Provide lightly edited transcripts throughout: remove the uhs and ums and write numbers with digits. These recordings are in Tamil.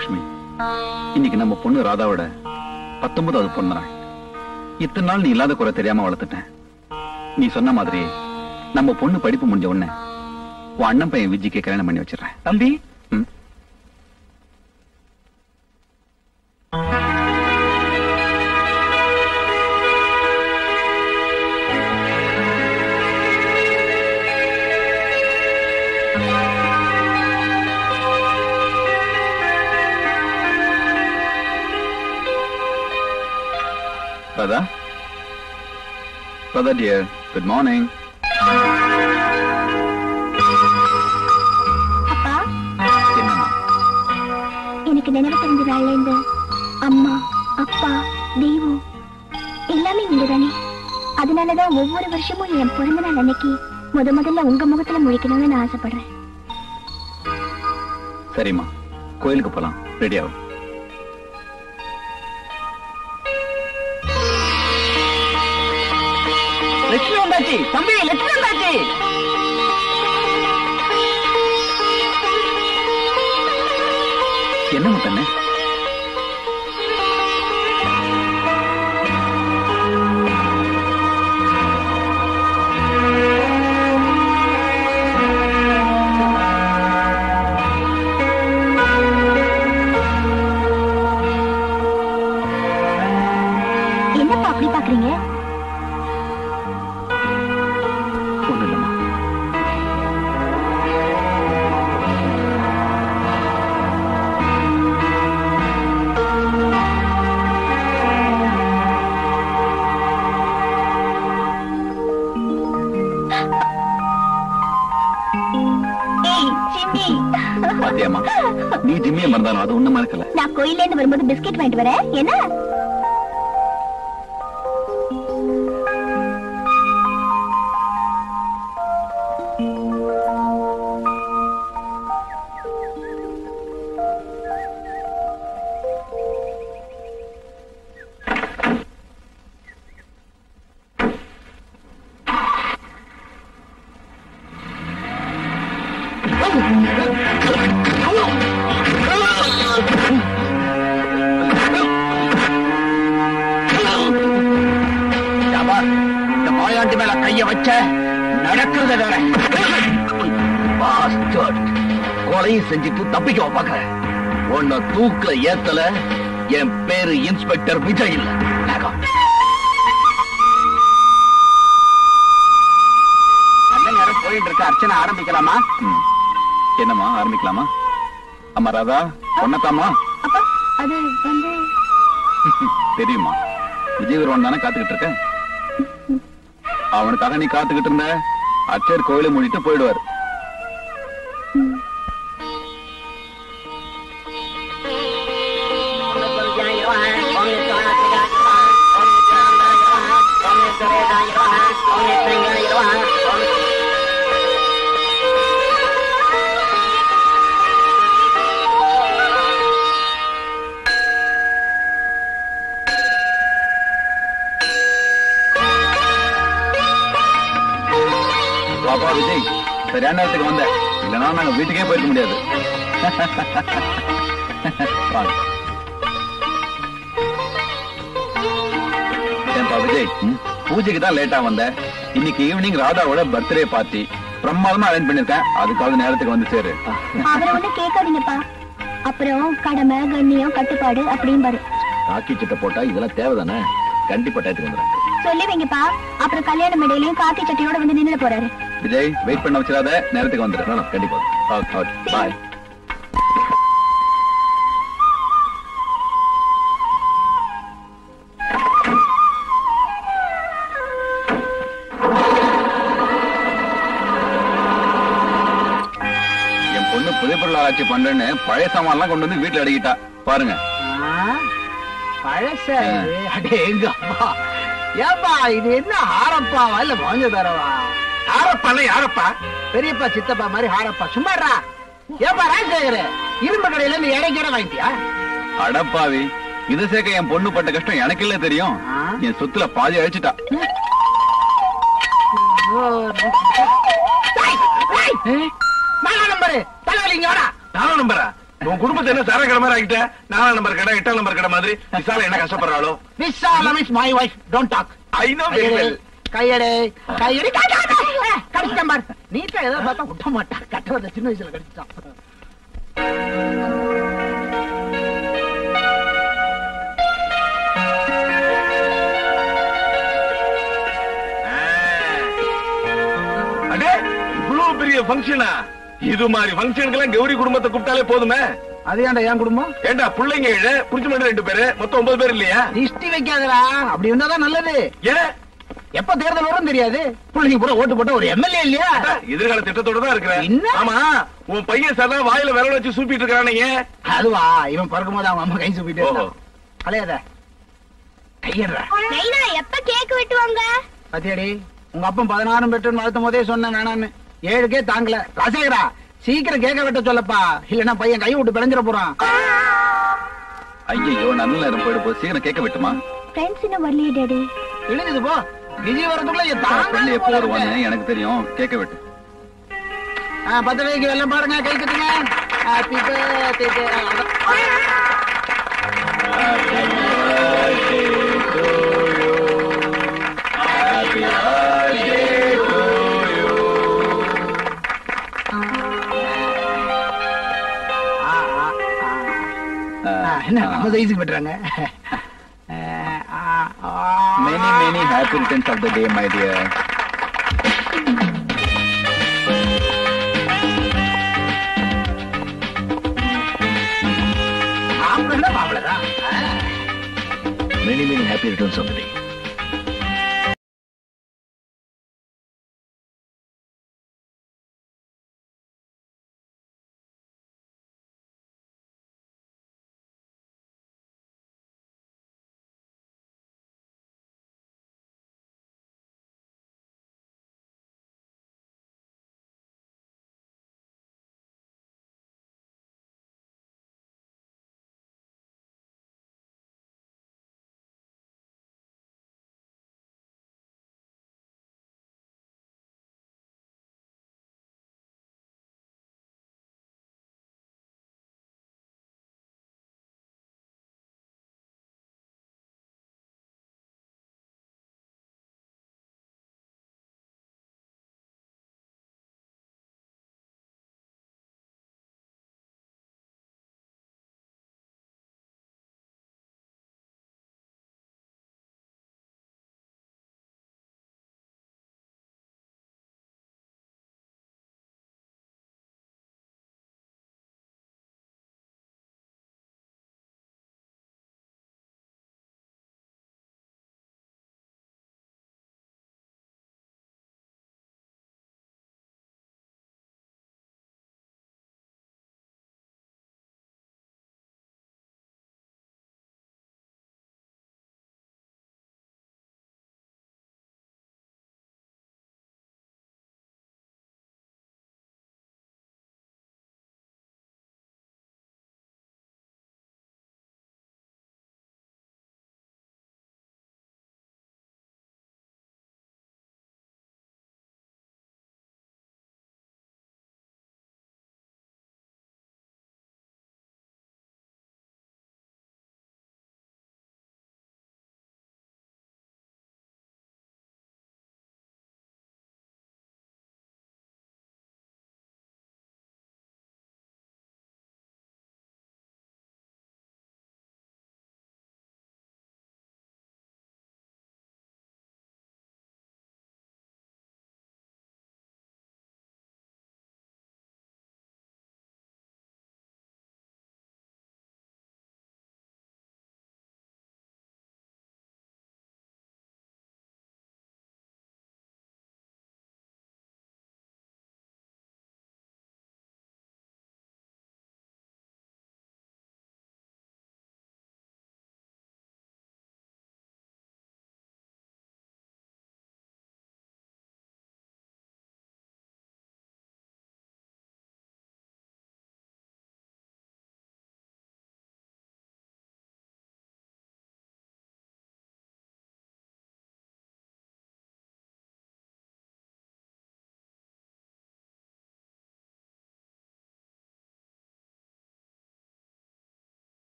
லட்சுமி, இன்னைக்கு நம்ம பொண்ணு ராதாவோட 19வது பொண்ணு நாள். இத்தனை நாள் நீ இல்லாத குறை தெரியாம வளர்த்துட்டேன். நீ சொன்ன மாதிரி நம்ம பொண்ணு படிப்பு முடிஞ்ச உடனே உன் அண்ணன் பையன் விஜய்க்கு கல்யாணம் பண்ணி வச்சிடறேன். தம்பி, Radha? Radha dear, good morning. அப்பா, என்னம்மா? எனக்கு நினைவு தெரிஞ்ச நாள்ல இருந்து அம்மா, அப்பா, தெய்வம் எல்லாமே நீங்க தானே. அதனாலதான் ஒவ்வொரு வருஷமும் என் பிறந்த நாள் அன்னைக்கு முதல்ல உங்க முகத்துல முழிக்கணும்னு நான் ஆசைப்படுறேன். சரிம்மா, கோயிலுக்கு போலாம். ரெடி ஆகும். லட்சுமி வந்தாச்சு. தம்பி, லட்சுமி வந்தாச்சு. என்னம்மா கண்ணு? என்னப்பா அப்படி பாக்குறீங்க? ஒண்ணு இல்லம்மா. பாத்தியாமா, நீ ஜிம்மிய மறந்தாலும் அது ஒண்ணு மறக்கல. நான் கோயில்ல இருந்து வரும்போது பிஸ்கெட் வாங்கிட்டு வரேன். என்ன? இந்த மாயாண்டி மேல கைய வச்ச நடக்கிறத வேற. கொலையும் செஞ்சுட்டு தப்பிக்க பாக்குற. உன்னை தூக்குல ஏத்தல. என் பேரு இன்ஸ்பெக்டர் விஜய் இல்ல. நல்ல நேரம் போயிட்டு இருக்க. அர்ச்சனை ஆரம்பிக்கலாமா? என்னம்மா, ஆரம்பிக்கலாமா? அம்மா ராதா, பொண்ணத்தாமா? அப்பா, அது வந்து தெரியுமா, விஜய் வருவான் தானே காத்துக்கிட்டு இருக்க. அவனுக்காக நீ காத்துக்கிட்டு இருந்த. அச்சர் கோயிலை மூடிட்டு போயிடுவார். பாப்பா விஜய், சரியான நேரத்துக்கு வந்த. இல்லைன்னா நாங்க வீட்டுக்கே போயிருக்க முடியாது. வாங்க. ஏன்பா விஜய், பூஜைக்கு தான் லேட்டா வந்த. இன்னைக்கு ஈவினிங் ராதாவோட பர்த்டே பார்ட்டி பிரமாதமா அரேஞ்ச் பண்ணிருக்கேன். அதுக்காவது நேரத்துக்கு வந்து சேரு. அவரை ஒண்ணு கேட்காதீங்கப்பா. அப்புறம் கடமை, கண்ணியம், கட்டுப்பாடு அப்படின்னு பாரு. காக்கி சட்டை போட்டா இதெல்லாம் தேவைதானே? கண்டிப்பா டயத்துக்கு வந்துடுறேன். சொல்லி வைங்கப்பா. அப்புறம் கல்யாண மேடையிலயும் காக்கி சட்டையோட வந்து நின்று போறாரு. விஜய், வெயிட் பண்ண வச்சிடாத. நேரத்துக்கு வந்துடுறேன். கண்டிப்பா. பாய். என் பொண்ணு புதைப்பொருள் ஆராய்ச்சி பண்றேன்னு பழைய சாமான்லாம் கொண்டு வந்து வீட்டுல அடிக்கிட்டா பாருங்க. பழச எங்க அப்பா. ஏப்பா, இது என்ன ஹாரப்பாவா இல்ல மோஞ்ச தரவா? ஹாரப்பா யாரப்பா? பெரியப்பா சித்தப்பா மாதிரி ஹாரப்பா. சும்மாடா. ஏப்பா ராஜசேகர், இரும்பு கடையில இருந்து இடைக்கிட வாங்கிட்டியா? அடப்பாவி, இது சேர்க்க என் பொண்ணு பட்ட கஷ்டம் எனக்கு இல்ல தெரியும். என் சொத்துல பாதி அழிச்சுட்டா. நம்பரு தலைவலிங்க. 4 நம்பரா? உன் குடும்பத்தை என்ன சார கடை மாதிரி ஆகிட்ட? 4 நம்பர் கடை 8 நம்பர் கடை மாதிரி விசால என்ன கஷ்டப்படுறாளோ? Visalam is my wife, don't talk. I know very well. கையடே கையடி கடிச்சிட்டான் பாரு. நீட்டா ஏதோ பார்த்தா விட்ட மாட்டான். கட்டவத சின்ன வயசுல கடிச்சிட்டான். அடே இவ்வளவு பெரிய ஃபங்க்ஷனா? இது மாதிரி ஃபங்க்ஷனுக்கெல்லாம் கௌரி குடும்பத்தை கூப்பிட்டாலே போதுமே. அது ஏன்டா என் குடும்பம்? ஏண்டா பிள்ளைங்க 7, புடிச்சு மட்டும் 2 பேரு, மொத்தம் 9 பேர் இல்லையா? திஷ்டி வைக்காதடா. அப்படி இருந்தாதான் நல்லது. ஏன் எப்ப தேர்தல் வரும் தெரியாது. பிள்ளைங்க பூரா ஓட்டு போட்ட ஒரு எம்எல்ஏ இல்லையா? எதிர்கால திட்டத்தோட தான் இருக்கிறேன். என்ன? ஆமா, உன் பையன் சதா வாயில விரல வச்சு சூப்பிட்டு இருக்கானே. அதுவா, இவன் பிறக்கும் போது அவன் அம்மா கை சூப்பிட்டு ஓஹோ. அலையாத கையடுறா. நைனா எப்ப கேக் வெட்டுவாங்க? பத்தியாடி, உங்க அப்பன் 16 பெற்றுன்னு வளர்த்தும் போதே சொன்னேன் வேணான்னு. 7க்கே தாங்கல. ராசேகரா சீக்கிரம் கேட்க வெட்ட சொல்லப்பா, இல்லன்னா பையன் கை விட்டு பிழைஞ்சிட போறான். ஐயோ நல்ல நேரம் போயிடு போ, சீக்கிரம் கேட்க விட்டுமா. ஃப்ரெண்ட்ஸ் இன்னும் வரலையே டாடி. இழுங்குது போ. விஜய் வரதுக்குள்ள என் ஃப்ரெண்ட் எப்போ தாங்க வருவான்னு எனக்கு தெரியும், கேட்க விட்டு. 10 வயக்கு வெள்ளம் பாருங்க, கை கட்டுங்க. Happy birthday. என்ன நம்ம சைஸுக்கு பெற்றாங்க. Many happy returns of the day, my dear. மாப்பிள்ளதான். Many happy returns of the day.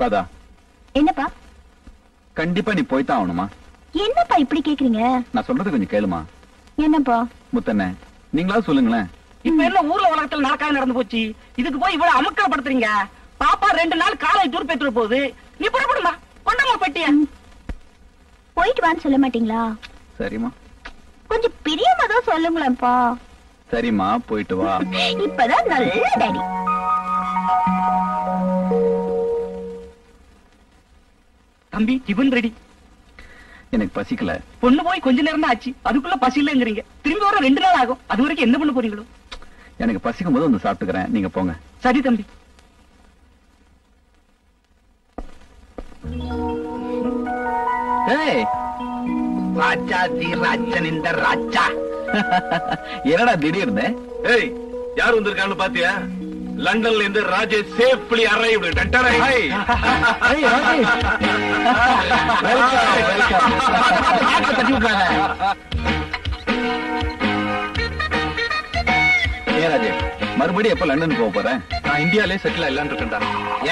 Radha, என்னப்பா? கண்டிப்பா நீ போய்தான் ஆகணுமா? என்னப்பா இப்படி கேக்குறீங்க? நான் சொல்றது கொஞ்சம் கேளுமா. என்னப்பா? முத்தண்ணே, நீங்களா சொல்லுங்களேன். இப்ப என்ன ஊர்ல உலகத்துல நடக்காது நடந்து போச்சு, இதுக்கு போய் இவ்வளவு அமக்கலப்படுத்துறீங்க? பாப்பா 2 நாள் காலை டூர் போயிட்டு போகுது, நீ புறப்படுமா? கொண்டமா பெட்டிய போயிட்டு வான்னு சொல்ல மாட்டீங்களா? சரிம்மா, கொஞ்சம் பிரியமா தான் சொல்லுங்களேன்ப்பா. சரிம்மா, போயிட்டு வா. இப்பதான் நல்ல டாடி. தம்பி, டிபன் ரெடி. எனக்கு பசிக்கல. பொண்ணு போய் கொஞ்ச நேரம் தான் ஆச்சு, அதுக்குள்ள பசி இல்லங்கிறீங்க. திரும்பி வர 2 நாள் ஆகும். அது வரைக்கும் என்ன பண்ண போறீங்களோ? எனக்கு பசிக்கும் போது வந்து சாப்பிட்டுக்கிறேன், நீங்க போங்க. சரி தம்பி. ராஜா தி ராஜன் இந்த ராஜா. என்னடா திடீர்னு? ஏய், யார் வந்திருக்கான்னு பாத்தியா? லண்டன்ல இருந்து ராஜேஷ் சேஃப்லி அரைவ்ட். டண்டரை ஹை. தட்டி விட்டாங்க. ஏன் ராஜேஷ், மறுபடியும் எப்ப லண்டன் போக போறேன்? நான் இந்தியாலே செட்டில் ஆயிடலான்னு இருக்கேன்டா.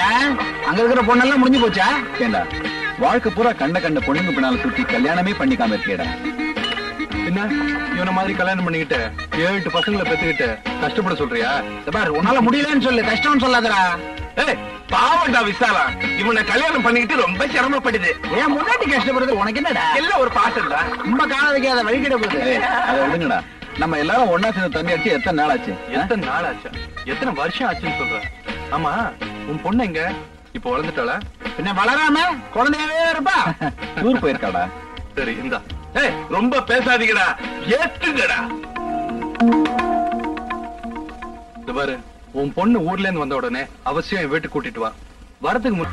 ஏன் அங்க இருக்கிற பொண்ணெல்லாம் முடிஞ்சு போச்சா? ஏண்டா, வாழ்க்கை பூரா கண்ட பொண்ணுங்க பின்னால சுத்தி கல்யாணமே பண்ணிக்காம இருக்கேடா. என்ன இவன மாதிரி கல்யாணம் பண்ணிக்கிட்டு 7-8 பசங்களை பெத்துக்கிட்டு கஷ்டப்பட சொல்றியா? பாரு, உன்னால முடியலன்னு சொல்லு, கஷ்டம்னு சொல்லாதடா. ஏய், பாவண்டா விசாலா, இவனை கல்யாணம் பண்ணிக்கிட்டு ரொம்ப சிரமப்படுது. ஏன் முன்னாடி கஷ்டப்படுறது உனக்கு என்னடா? எல்லாம் ஒரு பாசம்டா. ரொம்ப காண வைக்காத வழிகிட போகுது. அதை விடுங்கடா. நம்ம எல்லாரும் ஒன்னா சேர்ந்து தண்ணி அடிச்சு எத்தனை நாள் ஆச்சு? எத்தனை நாள் ஆச்சா? எத்தனை வருஷம் ஆச்சுன்னு சொல்ற? ஆமா, உன் பொண்ணு எங்க? இப்ப வளர்ந்துட்டாளா? பின்ன வளராம குழந்தையாவே இருப்பா. டூர் போயிருக்காடா. சரி, இந்தா. ஏய், ரொம்ப பேசாதீங்கடா, ஏத்துங்கடா. இது பாரு, உன் பொண்ணு ஊர்ல இருந்து வந்த உடனே அவசியம் என் வீட்டுக்கு கூட்டிட்டு வா. வரதுக்கு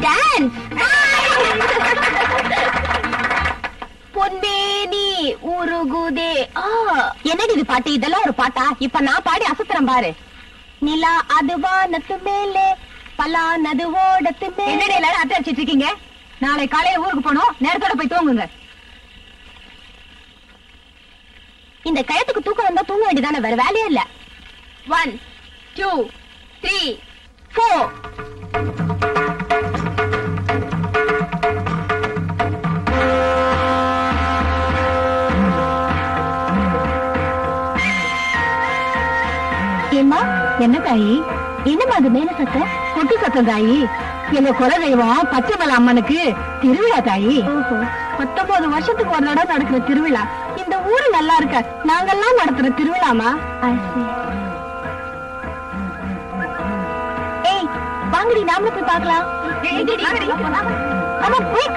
டான்ஸ். பொன்மேனி உருகுதே. என்னடி இது பாட்டு? இதெல்லாம் ஒரு பாட்டா? இப்ப நான் பாடி அசத்துறேன் பாரு. நிலா அது வானத்து மேலே, பலானது ஓடத்து மேலே. என்னடி எல்லாரும் அட்டை அடிச்சிட்டு இருக்கீங்க? நாளை காலையில ஊருக்கு போனோம், நேரத்தோட போய் தூங்குங்க. இந்த கயத்துக்கு தூக்கம் வந்தா தூங்க வேண்டியதானே, வேற வேலையே இல்ல. 1 2 3 4. ஏம்மா, என்ன தாயி? என்னம்மா அது மேல சத்தம்? கொட்டு சத்தம் தாயி. எங்க குலதெய்வம் பச்சைமலை அம்மனுக்கு திருவிழா தாயி. 19 வருஷத்துக்கு ஒரு தடவை நடக்கிற திருவிழா. இந்த ஊரு நல்லா இருக்க நாங்கெல்லாம் நடத்துற திருவிழாமா? ஏய், வாங்கடி, நாமளும் போய் பார்க்கலாம். ஆமா, போய்.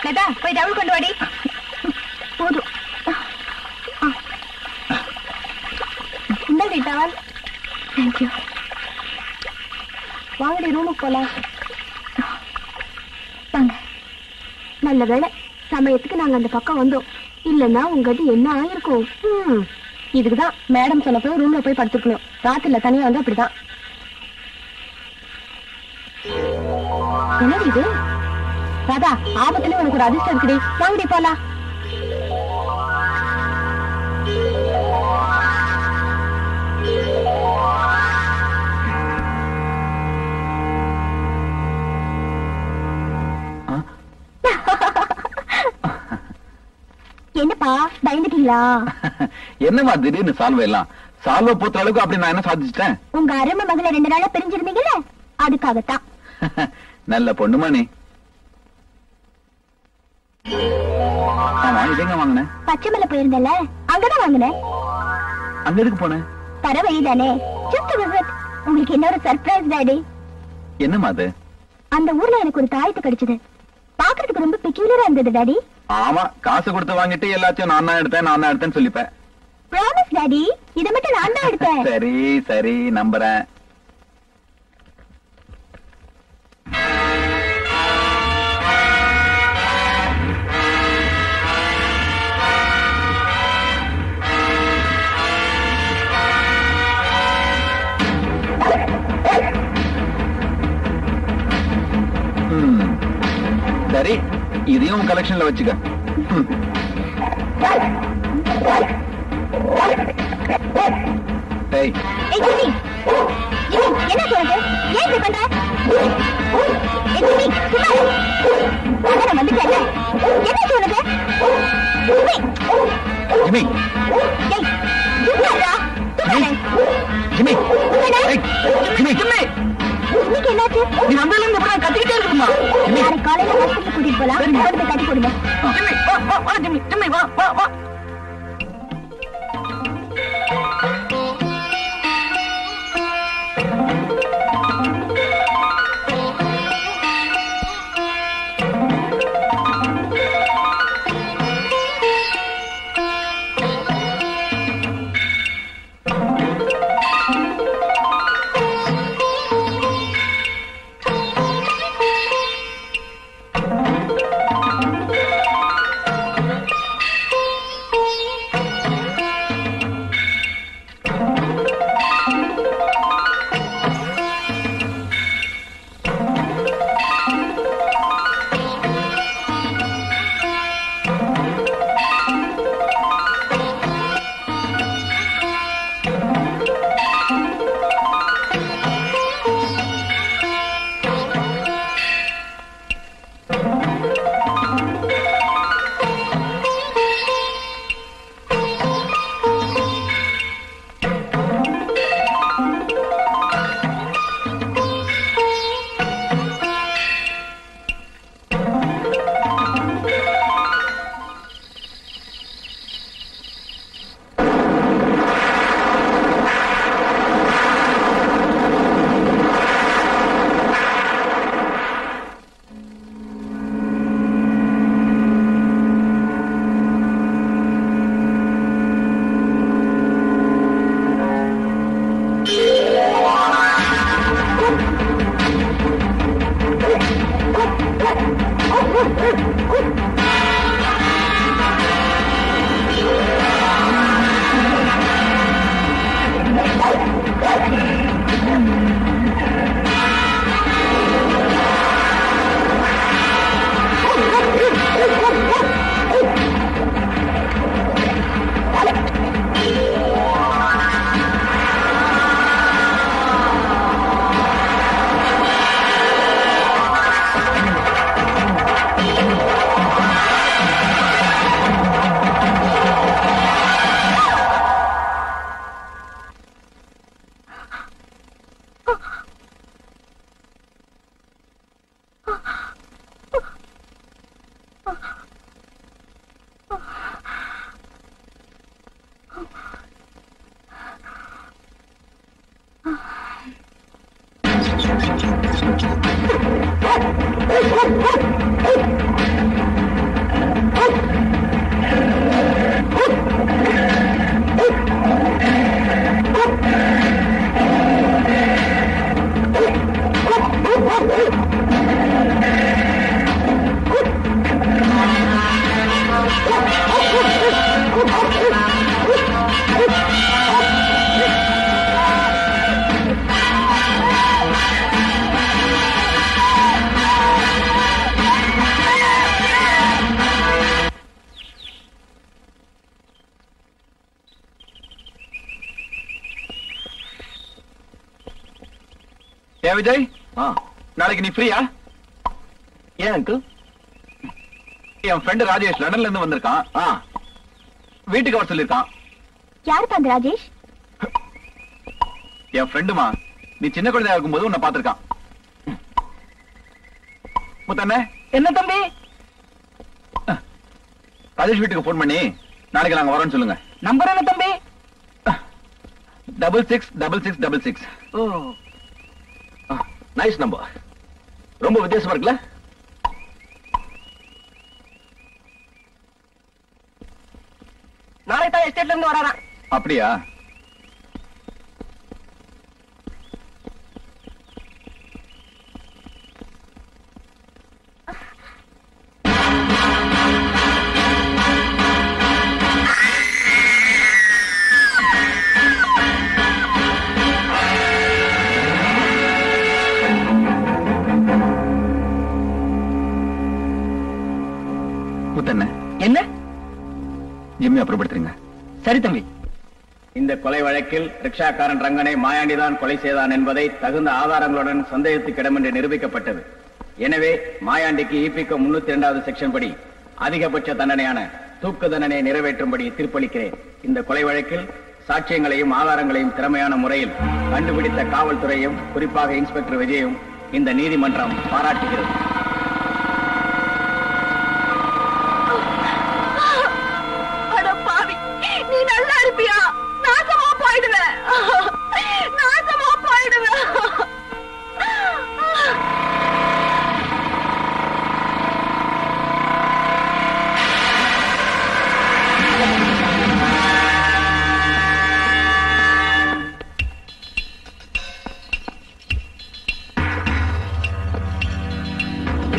லதா போய் டவுல் கொண்டு வாடி. போதும். இந்த டவல். தேங்க்யூ. வாங்கடி ரூமுக்கு போலாம். வாங்க. நல்ல வேலை சமயத்துக்கு நாங்க அந்த பக்கம் வந்தோம். இல்லன்னா உங்க அது என்ன ஆயிருக்கும். இதுக்குதான் மேடம் சொன்னப்போ ரூம்ல போய் படுத்துக்கணும். ராத்திரில தனியா வந்து அப்படிதான். என்னது இது? ராதா, ஆபத்துல உனக்கு ஒரு அதிர்ஷ்டம் இருக்குடி. வாங்கடி போலாம். என்னப்பா பயந்துட்டீங்களா? என்னமா திடீர்னு சால்வ எல்லாம் சால்வ போத்த அளவுக்கு அப்படி நான் என்ன சாதிச்சிட்டேன்? உங்க அருமை மகளை 2 நாளா பிரிஞ்சிருந்தீங்கல்ல, அதுக்காகத்தான். நல்ல பொண்ணுமா நீ. ஆமா, இதெங்க வாங்கினேன்? பச்சைமலை போயிருந்தல, அங்கதான் வாங்கினேன். அங்க எதுக்கு போனேன்? தர வழிதானே. Just visit. உங்களுக்கு இன்னொரு சர்ப்ரைஸ் டாடி. என்னமா அது? அந்த ஊர்ல எனக்கு ஒரு தாயத்து கிடைச்சது. பாக்குறதுக்கு ரொம்ப பெக்யூலரா இருந்தது டாடி. ஆமா, காசு கொடுத்து வாங்கிட்டு எல்லாத்தையும் நான் தான் எடுத்தேன்னு சொல்லிப்பேன். ப்ராமிஸ் டாடி, இதை மட்டும் நான் தான் எடுத்தேன். சரி சரி, நம்புறேன். சரி, இதையும் கலெக்ஷன்ல வச்சுக்க. ஏய் ஜிம்மி, ஜிம்மி என்ன சொல்றது? ஏன் இப்படி பண்ற? ஏய் ஜிம்மி, சும்மா இரு. நான் வந்துட்டேன்ல. என்ன சொல்றது? ஜிம்மி, ஏய் சும்மா இருடா. ஜிம்மி, ஏய் ஜிம்மி, ஜிம்மி, இன்னைக்கு என்னாச்சு? நீ வந்ததுல இருந்து இப்படி கத்திக்கிட்டே இருக்குமா? நாளைக்கு காலையில ஹாஸ்பிட்டல் கூட்டிட்டு போலாம். கொண்டு போய் கட்டி போடுங்க. ஜிம்மி வா வா வா ஜிம்மி, ஜிம்மி வா வா வா. விஜய், நாளைக்கு நீ ஃப்ரீயா? ஏன் அங்கிள்? என் ஃப்ரெண்ட் ராஜேஷ் லண்டன்ல இருந்து வந்திருக்கான். வீட்டுக்கு வர சொல்லிருக்கான். யாரு அந்த ராஜேஷ்? என் ஃப்ரெண்டுமா, நீ சின்ன குழந்தையா இருக்கும்போது உன்னை பாத்திருக்கான். முத்தண்ணே, என்ன தம்பி? ராஜேஷ் வீட்டுக்கு போன் பண்ணி நாளைக்கு நாங்க வரோம்னு சொல்லுங்க. நம்பர் என்ன தம்பி? 666666. Nice number. ரொம்ப வித்தியாசமா இருக்குல்ல? நாளை தான் எஸ்டேட்ல இருந்து வரான். அப்படியா? என்ன? ஜிம்மி அப்புறப்படுத்துறீங்க. சரி தம்பி. இந்த கொலை வழக்கில் ரிக்ஷாக்காரன் ரங்கனை மாயாண்டிதான் கொலை செய்தான் என்பதை தகுந்த ஆதாரங்களுடன் சந்தேகத்துக்கிடம் என்று நிரூபிக்கப்பட்டது. எனவே மாயாண்டிக்கு ஈபிகோ 302வது செக்ஷன் படி அதிகபட்ச தண்டனையான தூக்கு தண்டனை நிறைவேற்றும்படி தீர்ப்பளிக்கிறேன். இந்த கொலை வழக்கில் சாட்சியங்களையும் ஆதாரங்களையும் திறமையான முறையில் கண்டுபிடித்த காவல்துறையும் குறிப்பாக இன்ஸ்பெக்டர் விஜயும் இந்த நீதிமன்றம் பாராட்டுகிறது. நீ நல்லா இருப்பியா? நாசமா போயிடுவேன், நாசமா போயிடுவேன்.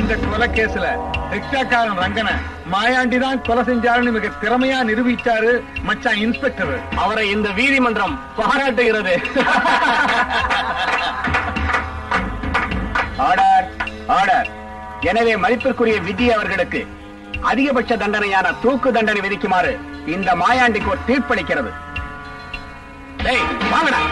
இந்த கொலை கேஸ்ல ரிக்ஷாக்காரன் ரங்கனை மாயாண்டி தான் கொலை செஞ்சாருன்னு மிக திறமையா நிரூபிச்சாரு மச்சான் இன்ஸ்பெக்டர். அவரை இந்த நீதிமன்றம் பாராட்டுகிறது. Order, order. எனவே மதிப்பிற்குரிய விஜய் அவர்களுக்கு அதிகபட்ச தண்டனையான தூக்கு தண்டனை விதிக்குமாறு இந்த மாயாண்டிக்கு ஒரு தீர்ப்பளிக்கிறது. வாங்கடா.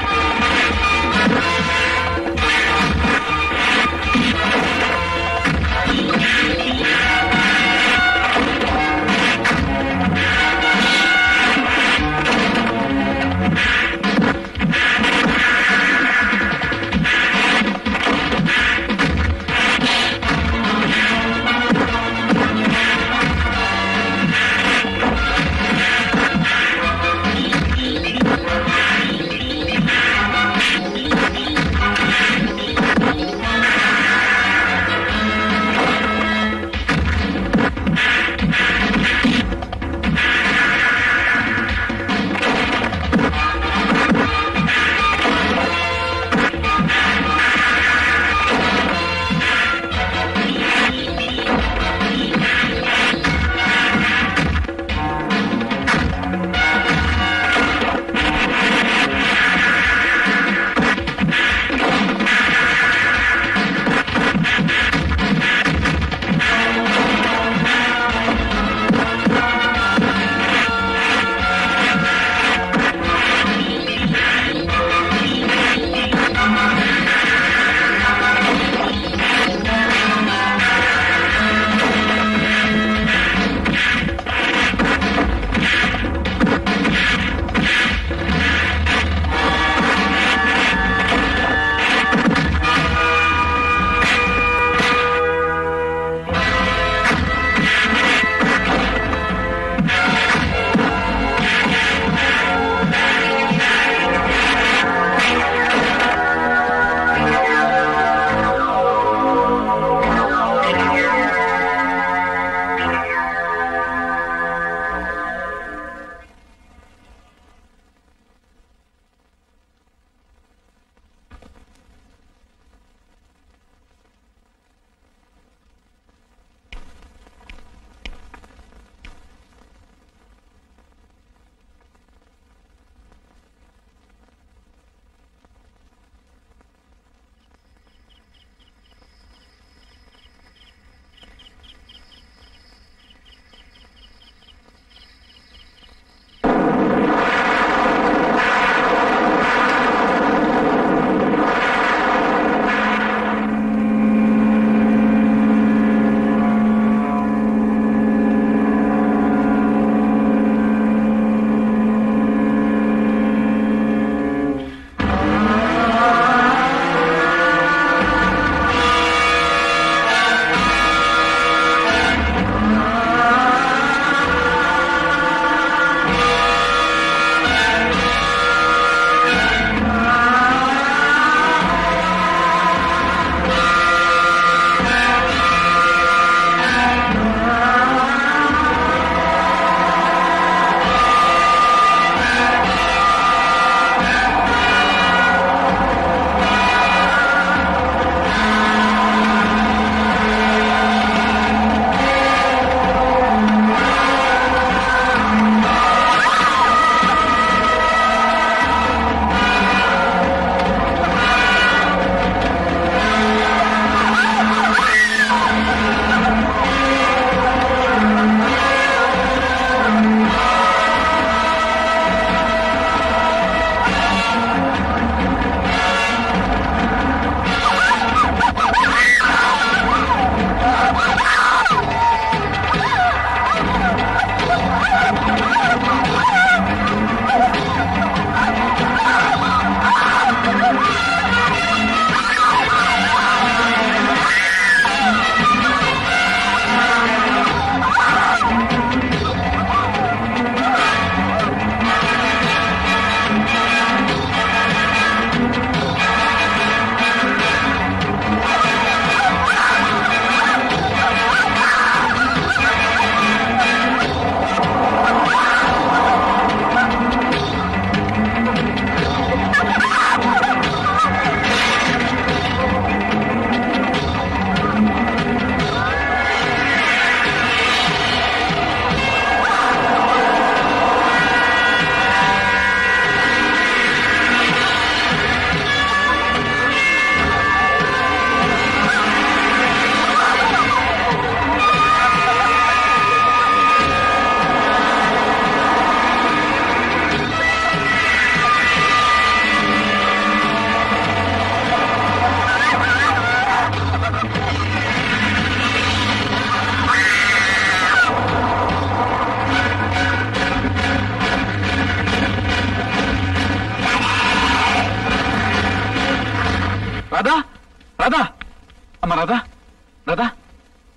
ராதா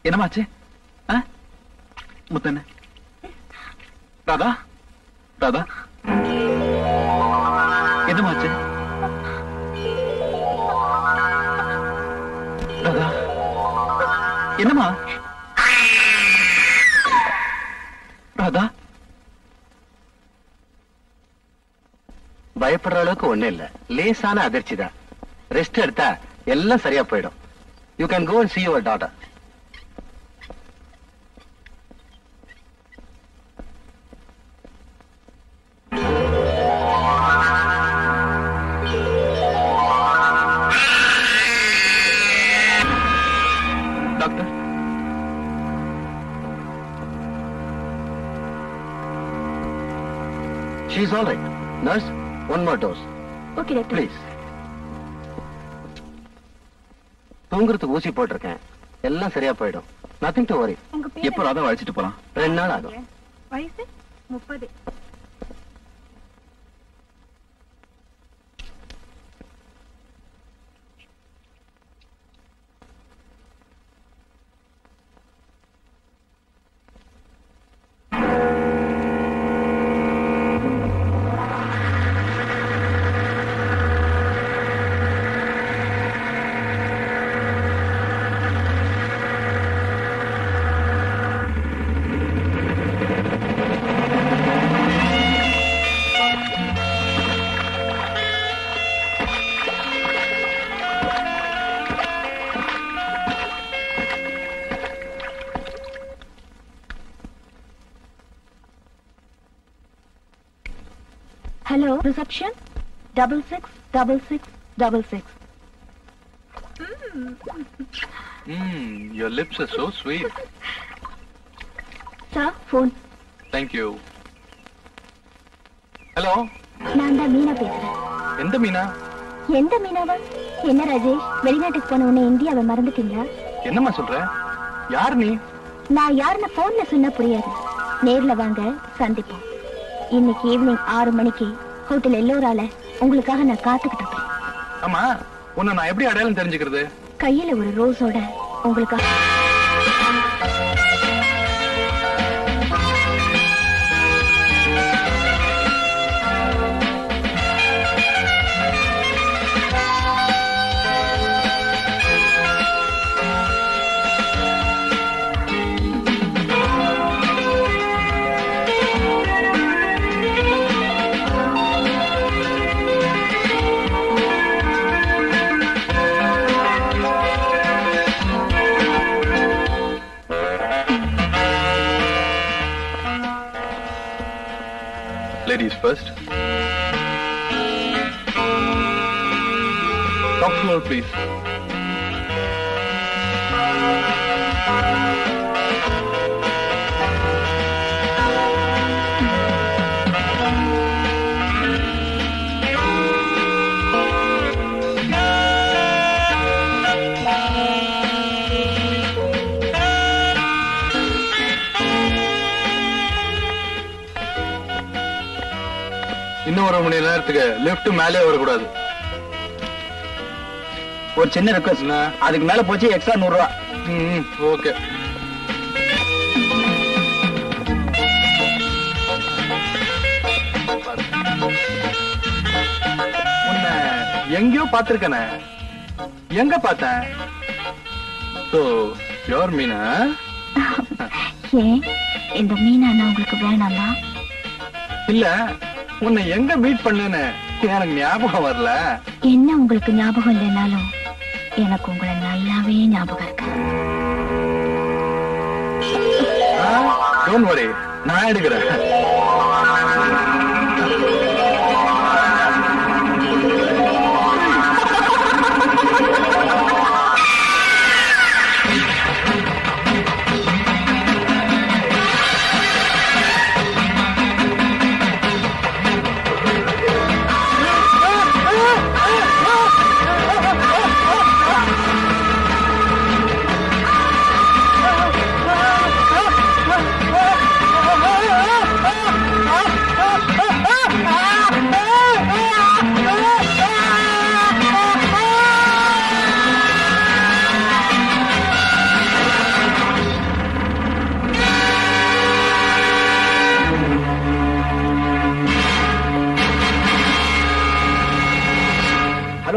என்னமாச்சு? முத்தண்ண ராதா ராதா என்னமாச்சு? ராதா என்னமா? ராதா பயப்படுற அளவுக்கு ஒண்ணு இல்ல, லேசான அதிர்ச்சி தான். ரெஸ்ட் எடுத்தா எல்லாம் சரியா போயிடும். You can go and see your daughter. Doctor She is all right. Nurse, one more dose. Okay doctor. Please. தூங்குறதுக்கு ஊசி போட்டிருக்கேன், எல்லாம் சரியா போயிடும். Nothing to worry. உங்க பேர் எப்போ ராதா அழைச்சிட்டு போலாம்? 2 நாள் ஆகும். வயசு 30. Hello, reception. 666666. Your lips are so sweet. Sir, phone. Thank you. Hello. நான் தான் மீனா பேசுறேன். எந்த மீனா? எந்த மீனாவா? என்ன ராஜேஷ், வெளிநாட்டுக்கு போன உடனே இந்தியாவை மறந்துட்டீங்களா? என்னம்மா சொல்ற? யார் நீ? நான் யாருன்னு போன்ல சொன்னா புரியாது. நேர்ல வாங்க, சந்திப்போம். இன்னைக்கு ஈவினிங் 6 மணிக்கு ஹோட்டல் எல்லோரால உங்களுக்காக நான் காத்துக்கிட்டு இருக்கேன். ஆமா, உன்னை நான் எப்படி அடையாளம் தெரிஞ்சுக்கிறது? கையில ஒரு ரோஸோட உங்களுக்காக. Ladies first. Top floor, please. இன்னும் 1 மணி நேரத்துக்கு லிஃப்ட் மேலே வரக்கூடாது. ஒரு சின்ன ரெக்வஸ்ட், அதுக்கு மேல போச்சு எக்ஸ்ட்ரா 100 ரூபா. ஓகே. உன்னை எங்கேயோ பார்த்திருக்கனே, எங்க பார்த்தேன்? So, you're Meena? ஏன் இந்த மீனா உங்களுக்கு வேணாமா? இல்ல, உன்னை எங்க மீட் பண்ணேன்னு எனக்கு ஞாபகம் வரல. என்ன உங்களுக்கு ஞாபகம் இல்லைனாலும் எனக்கு உங்களை நல்லாவே ஞாபகம் இருக்கு. டோன்ட் வரி, நான் எடுக்கிறேன்.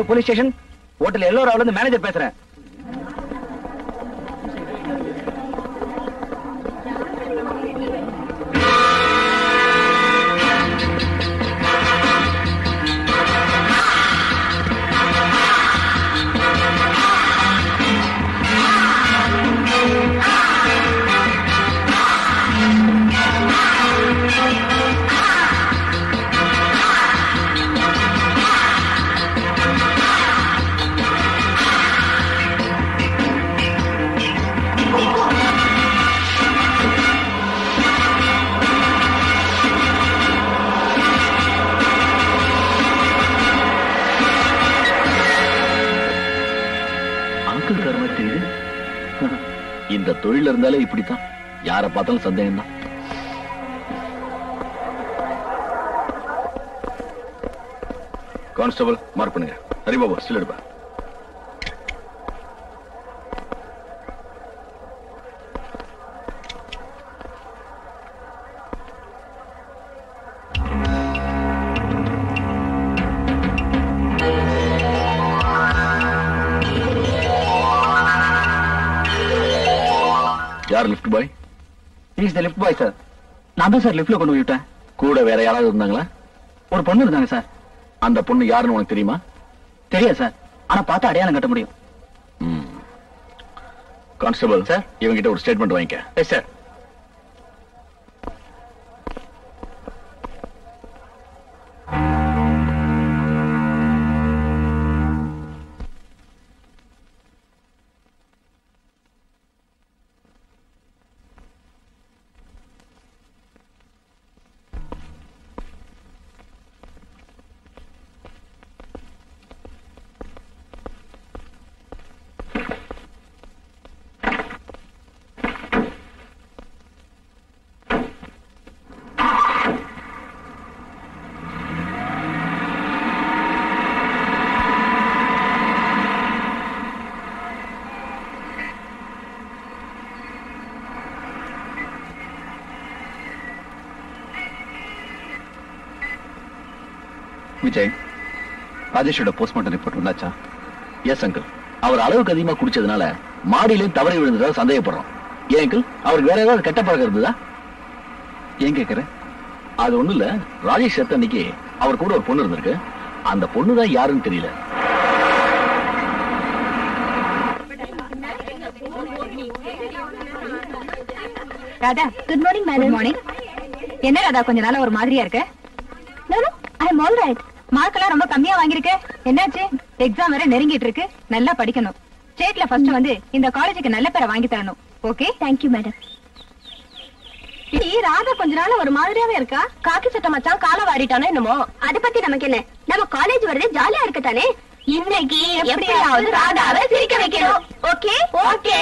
Welcome to police station. Hotel எல்லோராவுல இருந்து மேனேஜர் பேசுறேன். இந்த தொழில இருந்தாலே இப்படித்தான், யார பார்த்தாலும் சந்தேகம் தான். கான்ஸ்டபிள் மார்க் பண்ணுங்க. ஹரிபாபு ஸ்டில் எடுப்பா. யார் lift bye? Is the lift bye sir. நான் தான் சார் லிஃப்ட்ல கொண்டு போய் விட்டேன். கூட வேற யாராவது இருந்தாங்களா? ஒரு பொண்ணு இருந்தாங்க சார். அந்த பொண்ணு யாருன்னு உனக்கு தெரியுமா? தெரியாது சார், ஆனா பார்த்தா அடையாளம் கட்ட முடியும். கான்ஸ்டபிள் சார், இவங்கிட்ட ஒரு ஸ்டேட்மெண்ட் வாங்கிக்க. Yes sir. விஜய், ராஜேஷோட போஸ்ட்மார்ட்டம் ரிப்போர்ட் வந்தாச்சா? Yes uncle. அவர் அளவுக்கு அதிகமா குடிச்சதுனால மாடியிலேயும் தவறி விழுந்ததாக சந்தேகப்படுறோம். ஏன் அங்கிள், அவருக்கு வேற ஏதாவது கெட்ட பழக்கம் இருந்ததா? ஏன் கேட்கிற? அது ஒண்ணு இல்ல, ராஜேஷ் செத்த அன்னைக்கு அவர் கூட ஒரு பொண்ணு இருந்திருக்கு. அந்த பொண்ணு தான் யாருன்னு தெரியல. Radha, good morning madam. Good morning. என்ன ராதா கொஞ்ச நாளா ஒரு மாதிரியா இருக்க? நோ நோ, ஐ அம் ஆல் ரைட். மார்க் எல்லாம் ரொம்ப கம்மியா வாங்கிருக்க. என்னாச்சு? எக்ஸாம் வேற நெருங்கிட்டு இருக்கு. நல்லா படிக்கணும். ஸ்டேட்ல ஃபர்ஸ்ட் வந்து இந்த காலேஜுக்கு நல்ல பேரை வாங்கி தரணும். Okay? Thank you madam. Radha கொஞ்ச நாள் ஒரு மாதிரியாவே இருக்கா. காக்கி சட்டை மச்சான் காலை வாரிட்டானோ என்னமோ. அத பத்தி நமக்கு என்ன? நம்ம காலேஜ் வரதே ஜாலியா இருக்கத்தானே. இன்னைக்கு எப்படியாவது ராதாவை சிரிக்க வைக்கணும். Okay okay.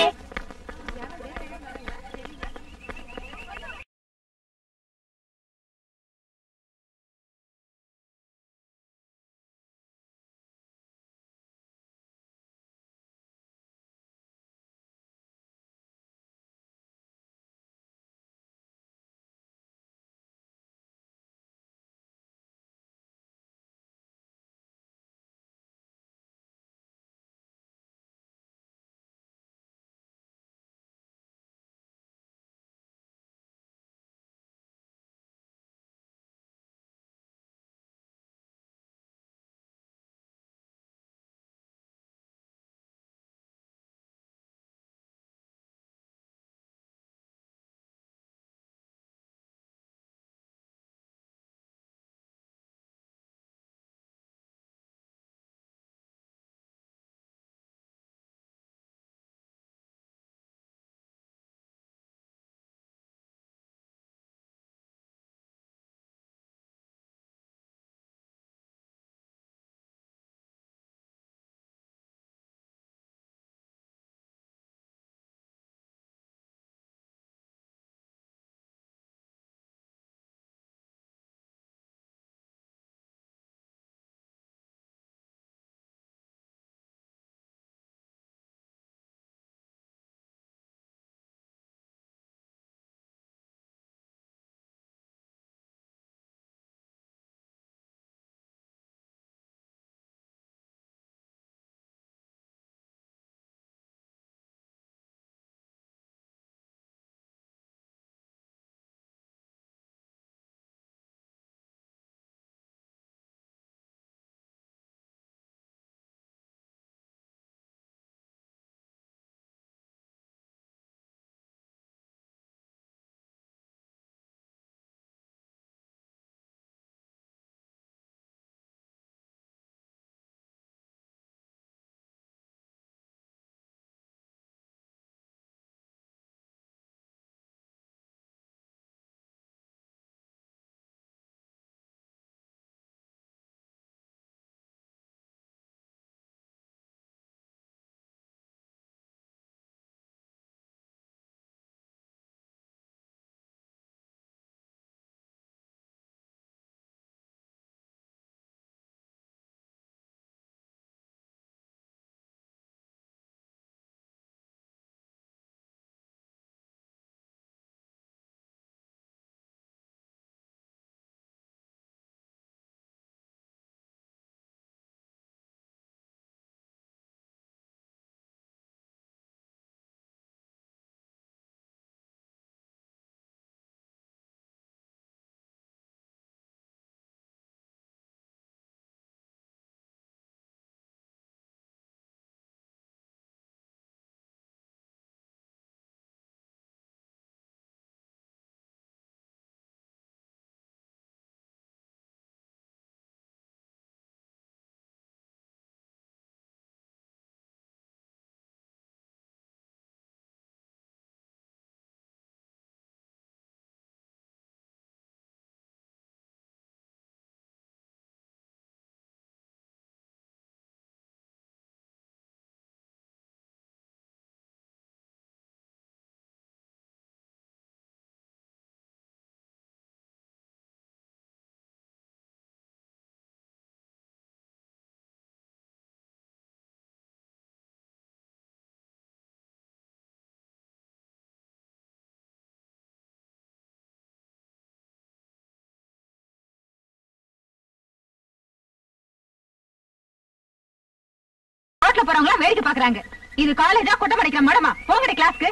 ரோட்ல போறவங்க வேடிக்கை பாக்குறாங்க. இது காலேஜா கொட்டை படிக்கிற மடமா? போங்கடி கிளாஸ்க்கு.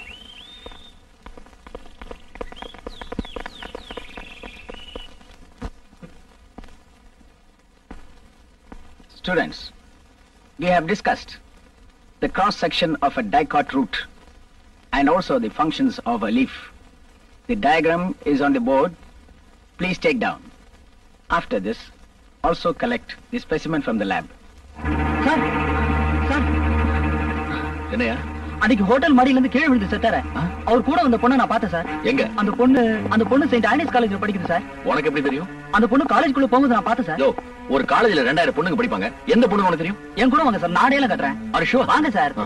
Students, we have discussed the cross section of a dicot root and also the functions of a leaf. The diagram is on the board. Please take down. After this, also collect the specimen from the lab. Sir sir, என்னையா? அன்னைக்கு ஹோட்டல் மாடியில இருந்து கீழே விழுந்து செத்தார. அவர் கூட அந்த பொண்ணை நான் பார்த்தேன் சார். எங்க? அந்த பொண்ணு செயின்ட் ஆனிஸ் காலேஜ்ல படிக்குது சார். உனக்கு எப்படி தெரியும்? அந்த பொண்ணு காலேஜ்குள்ள போகும்போது நான் பார்த்தேன் சார். யோ, ஒரு காலேஜ்ல 2000 பொண்ணுங்க படிப்பாங்க. எந்த பொண்ணு உனக்கு தெரியும்? என் கூட வாங்க சார், நாடேல கட்டுறேன். அரிஷோ வாங்க சார்.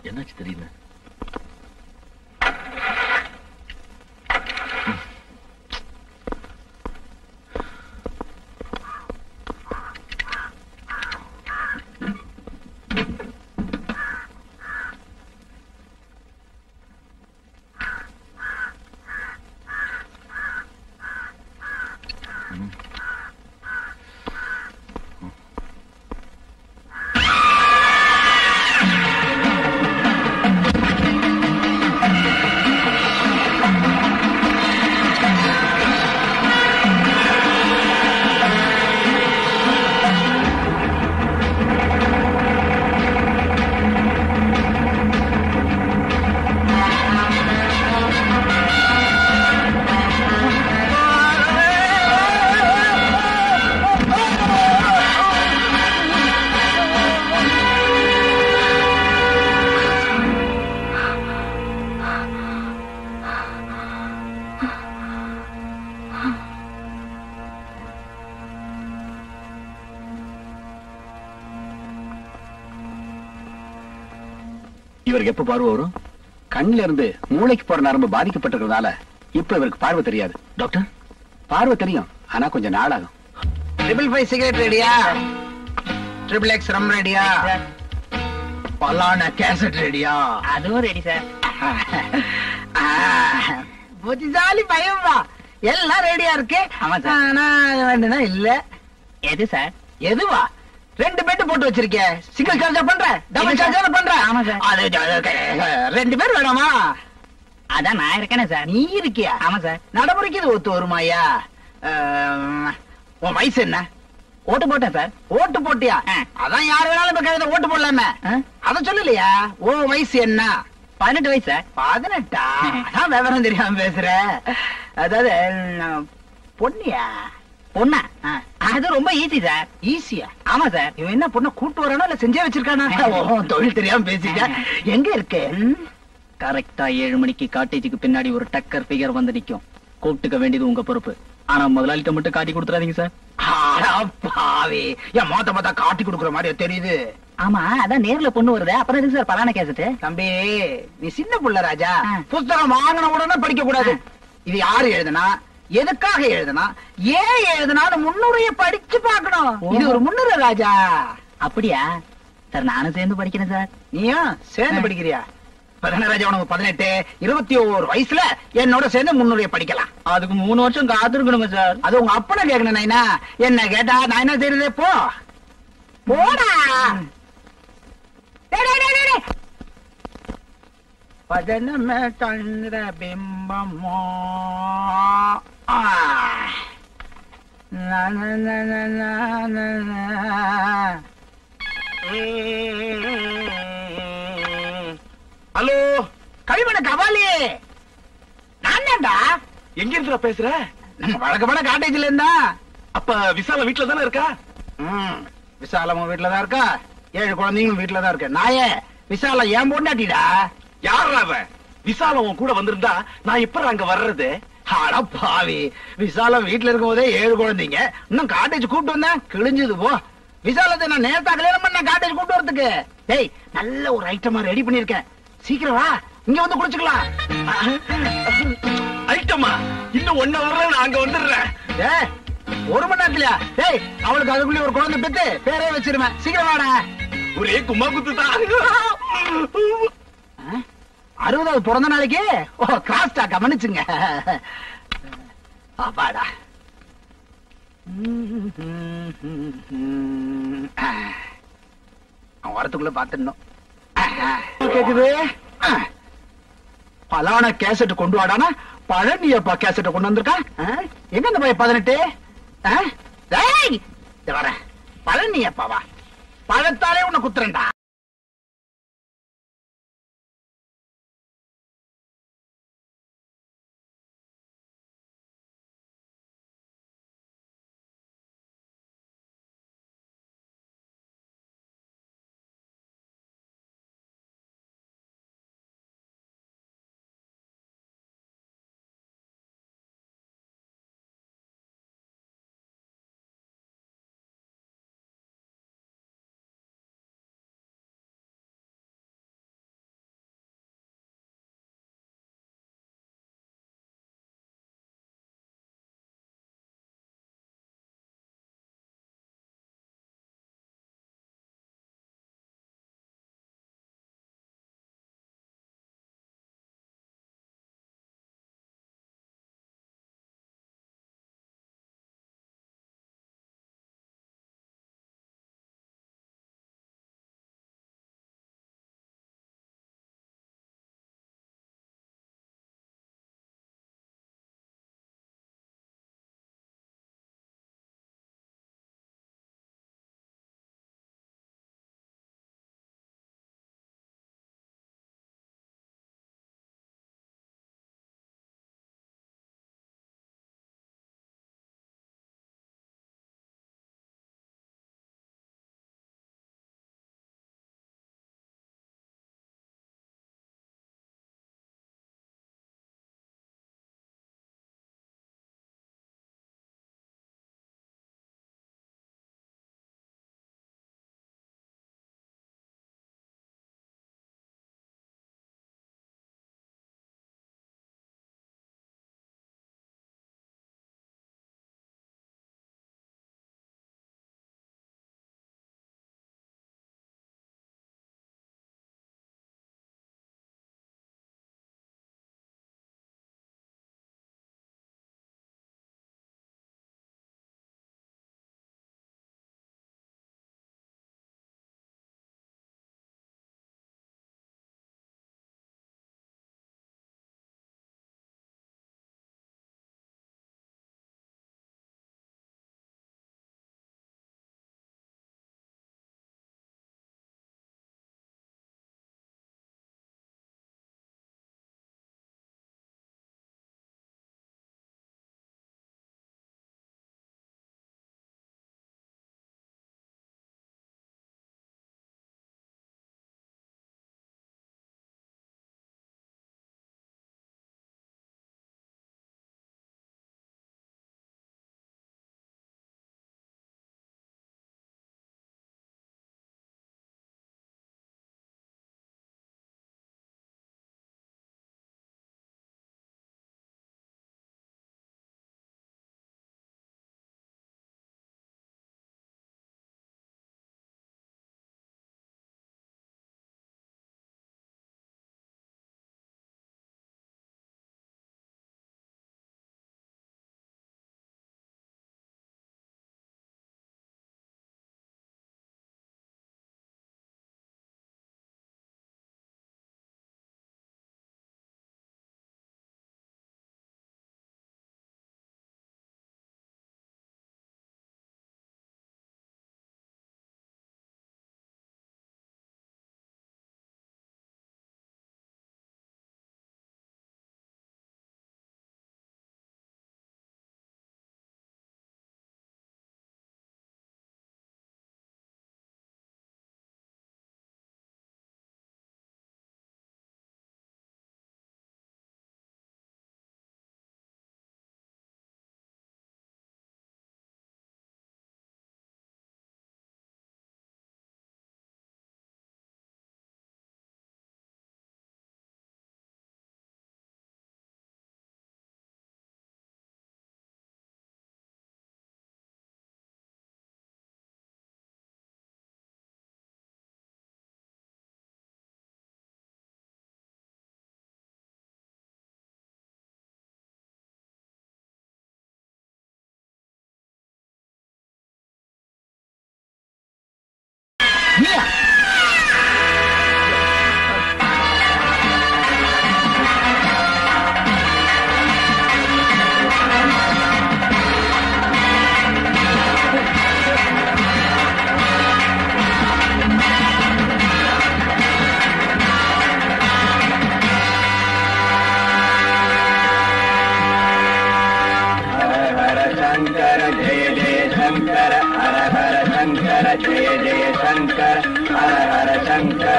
என்னாச்சு தெரியல. இவருக்கு எப்ப பார்வை வரும்? கண்ணில இருந்து மூளைக்கு போற நரம்பு பாதிக்கப்பட்டிருக்கிறதால இப்ப இவருக்கு பார்வை தெரியாது. டாக்டர், பார்வை தெரியும், ஆனா கொஞ்சம் நாளாகும். 555 சிகரெட் ரெடியா? XXX ரம் ரெடியா? பலான கேசட் ரெடியா? அதுவும் ரெடி சார். புத்திசாலி பையன்பா, எல்லாம் ரெடியா இருக்கு. ஆமா சார். ஆனா வேண்டுனா இல்ல. எது சார்? எதுவா? 2 பெட் போட்டு வச்சிருக்க. சிங்கிள் சார்ஜா பண்ற? டபுள் சார்ஜா பண்ற? ஆமா சார். அது 2 பேர் வேணாமா? அதான் நான் இருக்கேனே சார். நீ இருக்கியா? ஆமா சார். நடைமுறைக்கு இது ஒத்து வருமாயா? உன் வயசு என்ன? ஓட்டு போட்டேன் சார். ஓட்டு போட்டியா? அதான் யார் வேணாலும் இப்ப கழுத ஓட்டு போடலாமே. அத சொல்லலையா? உன் வயசு என்ன? 18 வயசு சார். 18? அதான் விவரம் தெரியாம பேசுற. அதாவது பொண்ணியா? பொண்ணா? அது ரொம்ப ஈஸி சார். ஈஸியா? ஆமா சார். இவன் என்ன பொண்ணை கூட்டு வரானா இல்ல செஞ்சே வச்சிருக்கானா? தொழில் தெரியாம பேசிட்ட. எங்க இருக்கு? கரெக்டா 7 மணிக்கு காட்டேஜுக்கு பின்னாடி ஒரு டக்கர் ஃபிகர் வந்து நிக்கும். கூப்பிட்டுக்க வேண்டியது உங்க பொறுப்பு. ஆனா முதலாளிட்ட மட்டும் காட்டி கொடுத்துறாதீங்க சார். பாவி, என் மோத்த பார்த்தா காட்டி கொடுக்குற மாதிரி தெரியுது. ஆமா, அதான் நேர்ல பொண்ணு வருது. அப்புறம் எதுக்கு சார் பலான கேசட்டு? தம்பி, நீ சின்ன புள்ள ராஜா. புத்தகம் வாங்கின உடனே படிக்க கூடாது. இது யாரு எழுதுனா, எதுக்காக எழுதுனா, ஏன் எழுதுனான்னு முன்னுரைய படிச்சு பார்க்கணும். இது ஒரு முன்னுரை ராஜா. அப்படியா சார்? நானும் சேர்ந்து படிக்கிறேன் சார். நீயும் சேர்ந்து படிக்கிறியா? ராஜா, உனக்கு 18, 21 வயசுல என்னோட சேர்ந்து முன்னுரைய படிக்கலாம். அதுக்கு 3 வருஷம் காத்திருக்கணுங்க சார். அது உங்க அப்பனை கேட்கணும். நைனா என்ன கேட்டா நான் என்ன செய்யறது? போ போடா. பதனமே சந்திர பிம்பமோ ஹலோ, கழிவன கபாலி, நான் தான்டா. எங்க இருந்துடா பேசுற? நம்ம வழக்கமான காட்டேஜ்ல இருந்தா. அப்ப விசால வீட்டுல தானே இருக்கா? விசாலமும் வீட்டுலதான் இருக்கா, 7 குழந்தைங்களும் வீட்டுலதான் இருக்கு. நாயே, விசால ஏன் பொண்டாட்டிடா. யாரா அவன்? விசால உன் கூட வந்திருந்தா நான் எப்ப அங்க வர்றது? அட பாவி, விசாலம் வீட்டுல இருக்கும் போதே 7 குழந்தைங்க, இன்னும் காட்டேஜ் கூட்டு வந்தேன் கிழிஞ்சது போ. விசாலத்தை நான் நேரத்தா கல்யாணம் பண்ண காட்டேஜ் கூட்டு வரதுக்கு. டேய், நல்ல ஒரு ஐட்டமா ரெடி பண்ணிருக்கேன், சீக்கிரம் வா, இங்க வந்து குடிச்சுக்கலாம். ஐட்டமா? இன்னும் 1 hour நான் அங்க வந்துடுறேன். டேய், 1 மணி நேரத்துலயா? டேய், அவளுக்கு அதுக்குள்ளே ஒரு குழந்தை பெத்து பேரே வச்சிருவேன், சீக்கிரம் வாடா. ஒரே கும்மா குத்துதான். 60வது பிறந்த நாளைக்கு கிராஸ்டா கவனிச்சுங்க. பாப்பாடா. அவன் வரத்துக்குள்ள பாத்துடணும். கேக்குது, பலான கேசட் கொண்டு வாடானா பழனியப்பா கேசட் கொண்டு வந்திருக்கான். எங்க இந்த பையன் 18? வர பழனியப்பாவா? பழத்தாலே உன்னை குத்துறேன்டா.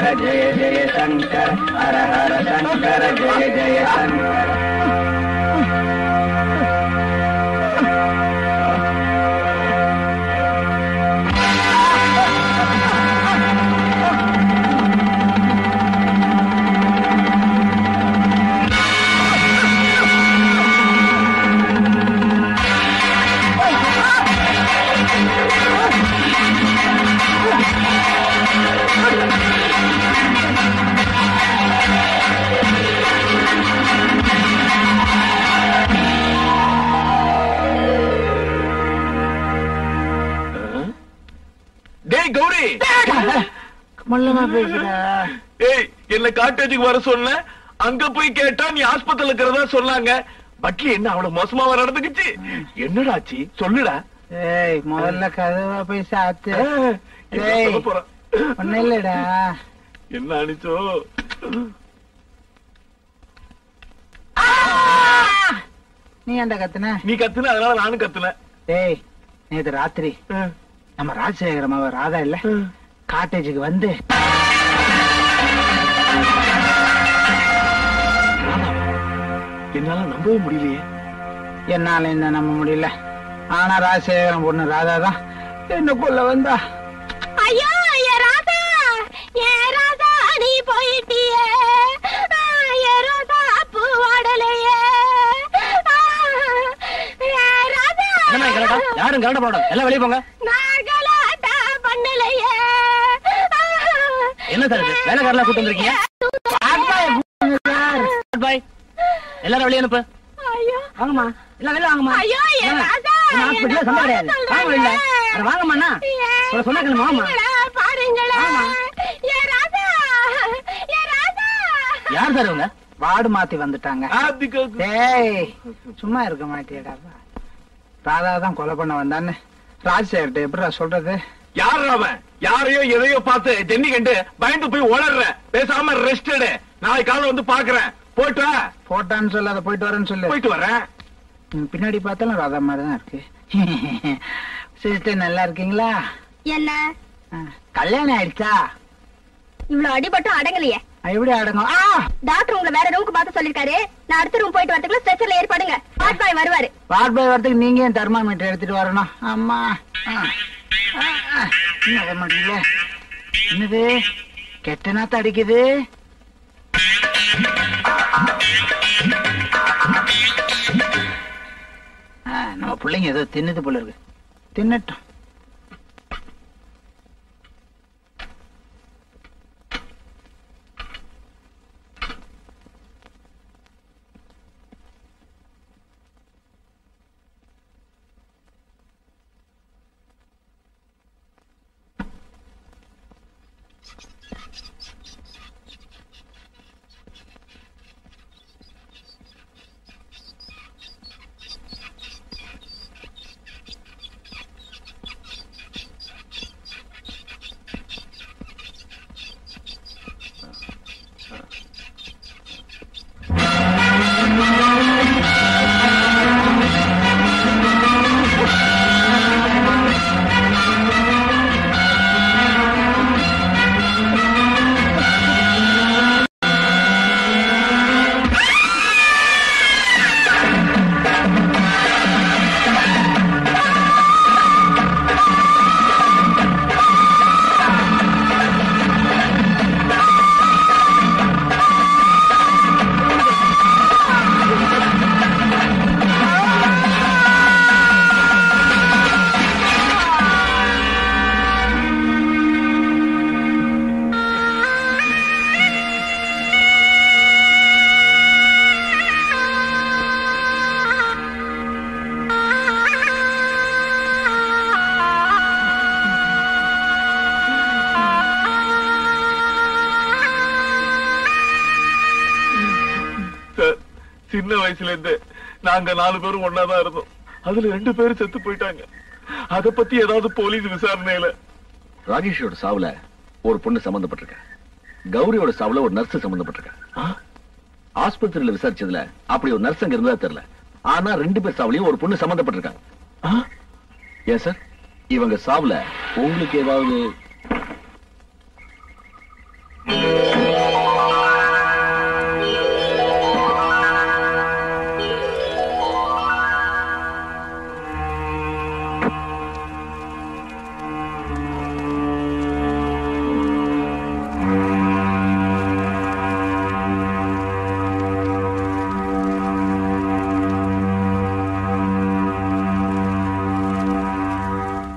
சங்கர ஜெய ஜெய சங்கர ஹர ஹர சங்கர ஜெய ஜெய சங்கர. கௌரி மல்லமா பேசுற. ஏய், என்ன காட்டேஜுக்கு வர சொன்ன, அங்க போய் கேட்டா நீ ஆஸ்பத்திரியில இருக்கிறதா சொன்னாங்க. பட்லி என்ன அவ்வளவு மோசமாவா நடந்துக்குச்சு? என்னடாச்சு சொல்லுடா. ஏய், முதல்ல கதவா போய் சாத்து. ஒண்ணு இல்லடா. என்ன அனுச்சோ? நீ ஏன்டா கத்துன? நீ கத்துன, அதனால நானும் கத்துனேன். ஏய், நேத்து ராத்திரி நம்ம ராஜசேகரம் அவ ராதா இல்ல காட்டேஜுக்கு வந்து என்னால நம்பவே முடியலையே. என்னால என்ன நம்ப முடியல. ஆனா ராஜசேகரம் பொண்ணு ராதா தான் என்ன கொல்ல வந்தா. ஐயோ ராதா, ராதா நீ போயிட்டியே, ராதா பூ ஓடலையே. யாரும் கரட போட, எல்லாம் வெளியே போங்க. என்ன சார் வேலைக்காரலாம் கூட்டு வந்திருக்கீங்க? எல்லாரும் வெளியே அனுப்பு. வாங்கம்மா, எல்லாம் வெளியே வாங்கம்மா. ஹாஸ்பிட்டல்ல சண்டை கிடையாது. வாங்க வெளியில. வாங்கம்மா, சொன்னா கிளம்பு. வாங்கம்மா. யார் சார் இவங்க? வார்டு மாத்தி வந்துட்டாங்க. ஏய், சும்மா இருக்க மாட்டியடா. ராதா தான் கொலை பண்ண வந்தான்னு ராஜசேகர்ட்ட எப்படிடா சொல்றது? யார் அவன்? யாரையோ எதையோ பார்த்து ஜென்னி கண்டு பயந்து போய் உளர்ற. பேசாம ரெஸ்ட் எடு. நாளைக்கு காலையில வந்து பாக்குறேன். போயிட்டு வா. போட்டான்னு சொல்லு, அதை போயிட்டு வரேன்னு சொல்லு. போயிட்டு வரேன். பின்னாடி பார்த்தாலும் ராதா மாதிரிதான் இருக்கு. சிஸ்டர் நல்லா இருக்கீங்களா? என்ன கல்யாணம் ஆயிடுச்சா? இவ்வளவு அடிபட்டும் அடங்கலையே. எப்படி அடங்கும்? டாக்டர் உங்களை வேற ரூமுக்கு பார்த்து சொல்லிருக்காரு. நான் அடுத்த ரூம் போயிட்டு வரதுக்குள்ள ஸ்ட்ரெச்சர்ல ஏற்பாடுங்க. வார்ட் பாய் வருவாரு. வார்ட் பாய் வரதுக்கு நீங்க ஏன் தெர்மாமீட்டர் எடுத்துட்டு வரணும்? அம்மா என்ன மாட்டீங்க? என்னது கெட்ட நாத்து அடிக்குது? நம்ம பிள்ளைங்க ஏதோ தின்னுது போல இருக்கு. தின்னட்டும். சின்ன வயசுல இருந்து நாங்க 4 பேரும் ஒன்னாதான் இருந்தோம். அதுல 2 பேரும் செத்து போயிட்டாங்க. அத பத்தி ஏதாவது போலீஸ் விசாரணையில? ராஜேஷோட சாவுல ஒரு பொண்ணு சம்பந்தப்பட்டிருக்க. கௌரியோட சாவுல ஒரு நர்ஸ் சம்பந்தப்பட்டிருக்க. ஆஸ்பத்திரியில விசாரிச்சதுல அப்படி ஒரு நர்ஸ் அங்க இருந்தா தெரியல. ஆனா 2 பேர் சாவுலயும் ஒரு பொண்ணு சம்பந்தப்பட்டிருக்காங்க. ஏன் சார், இவங்க சாவுல உங்களுக்கு ஏதாவது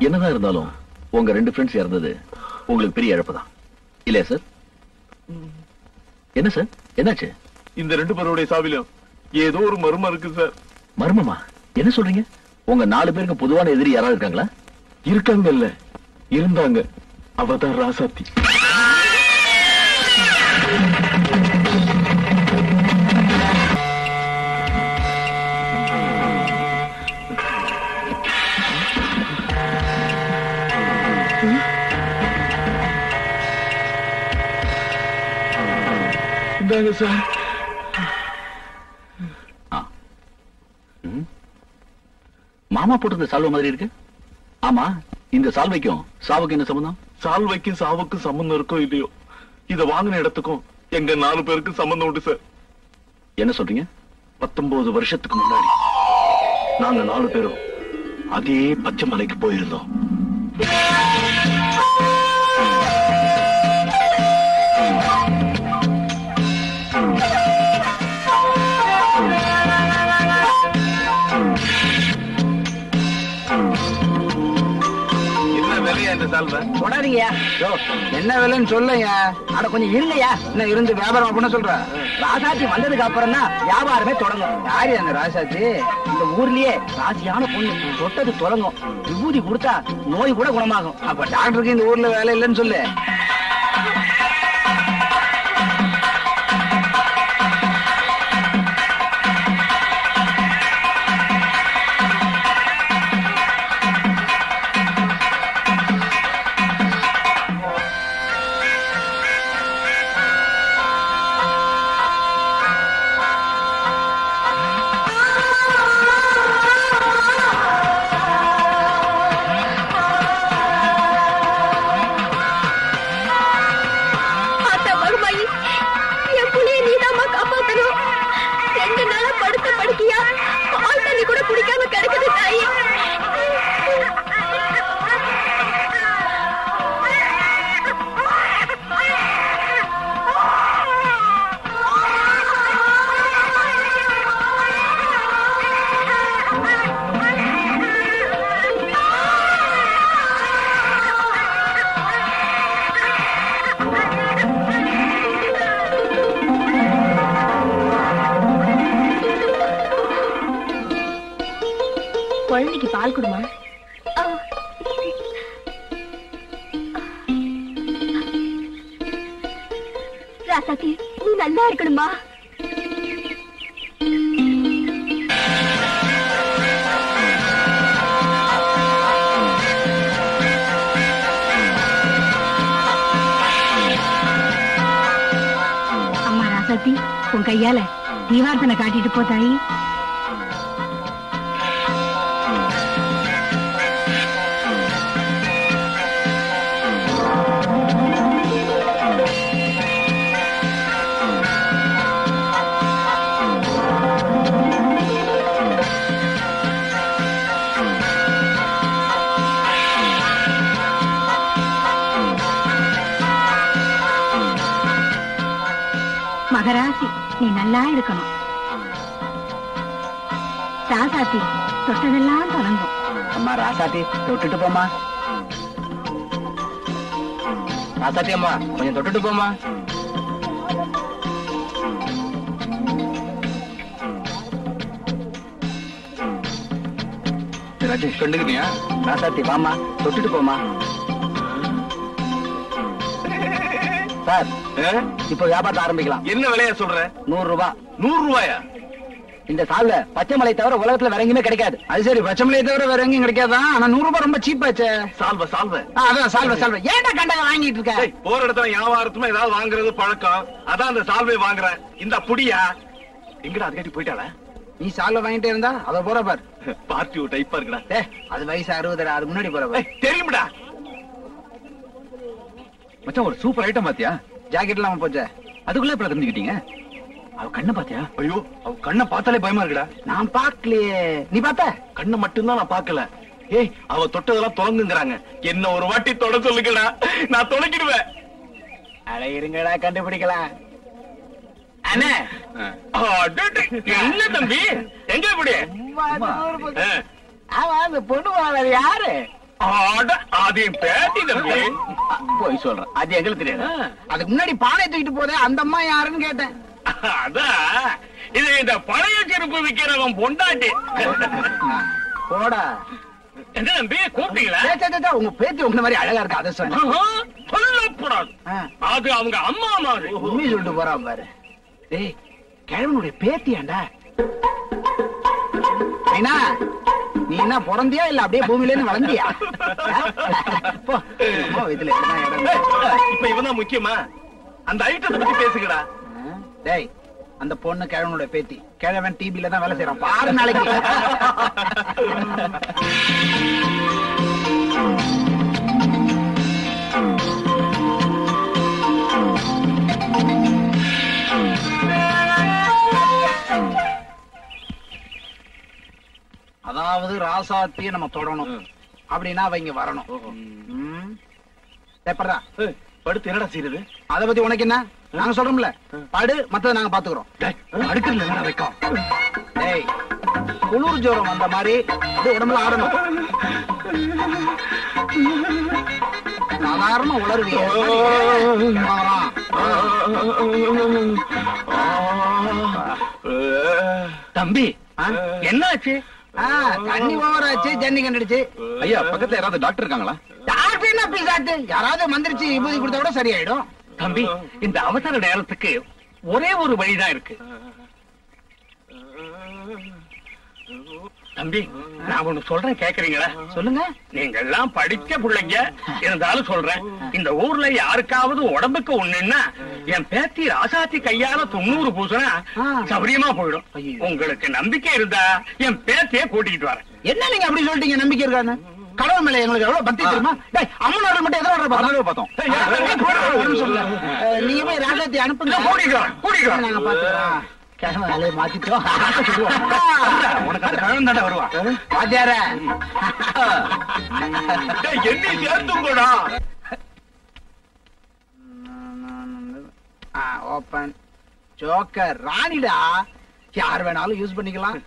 என்னதான் இருந்தாலும் உங்க 2 ஃப்ரெண்ட்ஸ் இறந்தது உங்களுக்கு பெரிய இழப்பு தான் இல்லையா சார்? என்ன சார், என்னாச்சு? இந்த 2 பேருடைய சாவிலும் ஏதோ ஒரு மர்மம் இருக்கு சார். மர்மமா? என்ன சொல்றீங்க? உங்க 4 பேருக்கு பொதுவான எதிரி யாராவது இருக்காங்களா? இருக்காங்க இல்ல, இருந்தாங்க. அவதான் ராசாத்தி. இந்தாங்க சார். மாமா போட்டது சால்வை மாதிரி இருக்கு. ஆமா, இந்த சால்வைக்கும் சாவுக்கு என்ன சம்பந்தம்? சால்வைக்கும் சாவுக்கும் சம்பந்தம் இருக்கோ இல்லையோ, இத வாங்கின இடத்துக்கும் எங்க 4 பேருக்கு சம்பந்தம் உண்டு சார். என்ன சொல்றீங்க? 19 வருஷத்துக்கு முன்னாடி நாங்க 4 பேரும் அதே பச்சை மலைக்கு போயிருந்தோம். போடாதீங்கயா. என்ன விலைன்னு சொல்லுங்க. அட கொஞ்சம் இருங்கயா. என்ன இருந்து வியாபாரம் அப்படின்னு சொல்ற? ராசாத்தி வந்ததுக்கு அப்புறம் தான் வியாபாரமே தொடங்கும். யாரு அந்த ராசாத்தி? இந்த ஊர்லயே ராசியான பொண்ணு. தொட்டது தொடங்கும். விபூதி கொடுத்தா நோய் கூட குணமாகும். அப்ப டாக்டருக்கு இந்த ஊர்ல வேலை இல்லைன்னு சொல்லு. குழந்தைக்கு பால் கொடுமா. ராசாத்தி, நீ நல்லா இருக்கணுமா? அம்மா ராசாத்தி, உன் கையால தீவார்த்தனை காட்டிட்டு போதாயி. மகராசி, நீ நல்லா இருக்கணும். ராசாத்தி, தொட்டதெல்லாம் தொடங்கும். அம்மா ராசாத்தி, தொட்டுட்டு போமா. ராசாத்தி அம்மா, கொஞ்சம் தொட்டுட்டு போமா. ராஜேஷ், கண்டுக்கிட்டியா? ராசாத்தி வாமா, தொட்டுட்டு போமா. சார், இப்ப வியாபாரத்தை ஆரம்பிக்கலாம். என்ன விலையா சொல்ற? 100 ரூபாய். 100 ரூபாயா? இந்த சால்வை பச்சை மலை தவிர உலகத்துல வேற எங்கேயுமே கிடைக்காது. அது சரி, பச்சை மலையை தவிர வேற எங்கேயும் கிடைக்காதான். ஆனா 100 ரூபாய் ரொம்ப சீப்பாச்சே. சால்வை சால்வை. அதான் சால்வை சால்வை. ஏன்டா கண்டதை வாங்கிட்டு இருக்க? போற இடத்துல வியாபாரத்துமா ஏதாவது வாங்குறது பழக்கம். அதான் அந்த சால்வை வாங்குறேன். இந்த புடியா எங்கடா அது கட்டி போயிட்டாள? நீ சால்வை வாங்கிட்டே இருந்தா அத போற பார். பார்ட்டி டைப்பா இருக்குடா. அது வயசு 60. அது முன்னாடி போற பார். தெரியும்டா மச்சான், ஒரு சூப்பர் ஐட்டம் பாத்தியா? ஜாக்கெட் இல்லாம போச்சே. அதுக்குள்ள இப்ப தெரிஞ்சுக்கிட்டீங்க. அவ கண்ணை பாத்தியா? ஐயோ, அவ கண்ணை பார்த்தாலே பயமா இருக்குடா. நான் பாக்கலையே. நீ பார்த்த? கண்ணை மட்டும்தான் நான் பாக்கல. ஏய், அவ தொட்டதெல்லாம் தொடங்குங்கிறாங்க. என்ன ஒரு வாட்டி தொட சொல்லுங்கடா, நான் தொடங்கிடுவேன். அட இருங்கடா, கண்டுபிடிக்கலாம். அண்ணே, என்ன தம்பி, எங்க இப்படி? ஆமா, அந்த பொண்ணு வாழ யாரு? அது பேட்டி தம்பி. போய் சொல்றேன், அது எங்களுக்கு தெரியாது. அதுக்கு முன்னாடி பானை தூக்கிட்டு போதே அந்த அம்மா யாருன்னு கேட்டேன். அதான் இது இந்த பழைய செருப்பு விக்கிறவன் பொண்டாட்டி. போடா. என்ன தம்பி கூப்பிட்டீங்களா? உங்க பேத்தி உங்க மாதிரி அழகா இருக்கு, அதை சொன்ன. சொல்லக்கூடாது, அது அவங்க அம்மா மாதிரி. உண்மையை சொல்லிட்டு போறான் பாரு. டேய், கிழவனுடைய பேத்தியாண்டா. ஐனா, நீ என்ன பிறந்தியா இல்ல அப்படியே பூமியில இருந்து வளர்ந்தியா? இப்ப இவதான் முக்கியமா? அந்த ஐட்டத்தை பத்தி பேசுகிறா. டேய், அந்த பொண்ணு கிழவனுடைய பேத்தி. கிழவன் டிபில தான் வேலை செய்யறான் பாரு நாளைக்கு. அதாவது ராசாத்திய நம்ம தொடணும் அப்படின்னா அவங்க வரணும். படுத்து என்னடா செய்யுது? அத பத்தி உனக்கு என்ன? நாங்க சொல்றோம்ல, படு, மத்தத நாங்க பாத்துக்கிறோம். அடுக்கல வைக்கும். டேய், குளிர் ஜோரம் வந்த மாதிரி உடம்புல ஆடணும். சாதாரண உளருவிய தம்பி, என்னாச்சு? தண்ணி ஓவராச்சு, ஜன்னி கண்டுடுச்சு. ஐயா, பக்கத்துல யாராவது டாக்டர் இருக்காங்களா? டாக்டர் என்ன பிசாட்டு? யாராவது மந்திரிச்சு விபூதி கொடுத்தா கூட சரியாயிடும். தம்பி, இந்த அவசர நேரத்துக்கு ஒரே ஒரு வழிதான் இருக்கு. தம்பி, நான் ஒண்ணு சொல்றேன், கேக்குறீங்களா? சொல்லுங்க. நீங்க எல்லாம் படிச்ச பிள்ளைங்க இருந்தாலும் சொல்றேன், இந்த ஊர்ல யாருக்காவது உடம்புக்கு ஒண்ணுன்னா என் பேத்தி ராசாத்தி கையால 90 பூசனா சௌரியமா போயிடும். உங்களுக்கு நம்பிக்கை இருந்தா என் பேத்திய கூட்டிட்டு வரேன். என்ன நீங்க அப்படி சொல்லிட்டீங்க? நம்பிக்கை இருக்கான்னு? கடவுள் மேல எங்களுக்கு எவ்வளவு பக்தி தெரியுமா? அம்மன் மட்டும் எதிர பார்த்தோம். நீங்க போய் ராசாத்தி அனுப்புங்க. கூட்டிக்கிறோம், நாங்க பாத்துக்கிறோம். மாத்திட்டோம். உனக்கு அந்த கிழவன் தாண்டா வருவான். வாத்தியார என்ன சேர்த்துங்கடா. ஓபன் ஜோக்கர் ராணிடா, யார் வேணாலும் யூஸ் பண்ணிக்கலாம்.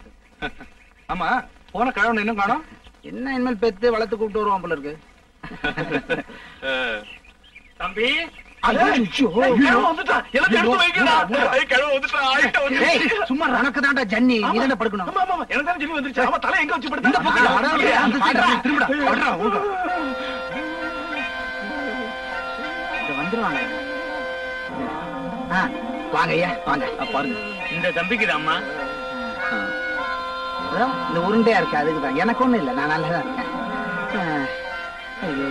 ஆமா, போன கிழவன் இன்னும் காணோம். என்ன இனிமேல் பெத்து வளர்த்து கூப்பிட்டு வருவான் போல இருக்கு. தம்பி, சும்மா உனக்கு தான்டா ஜன்னி, நீ தானே படுக்கணும். தலை எங்க வச்சு வந்துருவாங்க. வாங்க ஐயா, வாங்க. பாருங்க, இந்த தம்பிக்கு அம்மா இந்த உருண்டையா இருக்கு, அதுக்குதான். எனக்கு ஒண்ணும் இல்லை, நான் நல்லதா இருக்கேன். ஐயோ,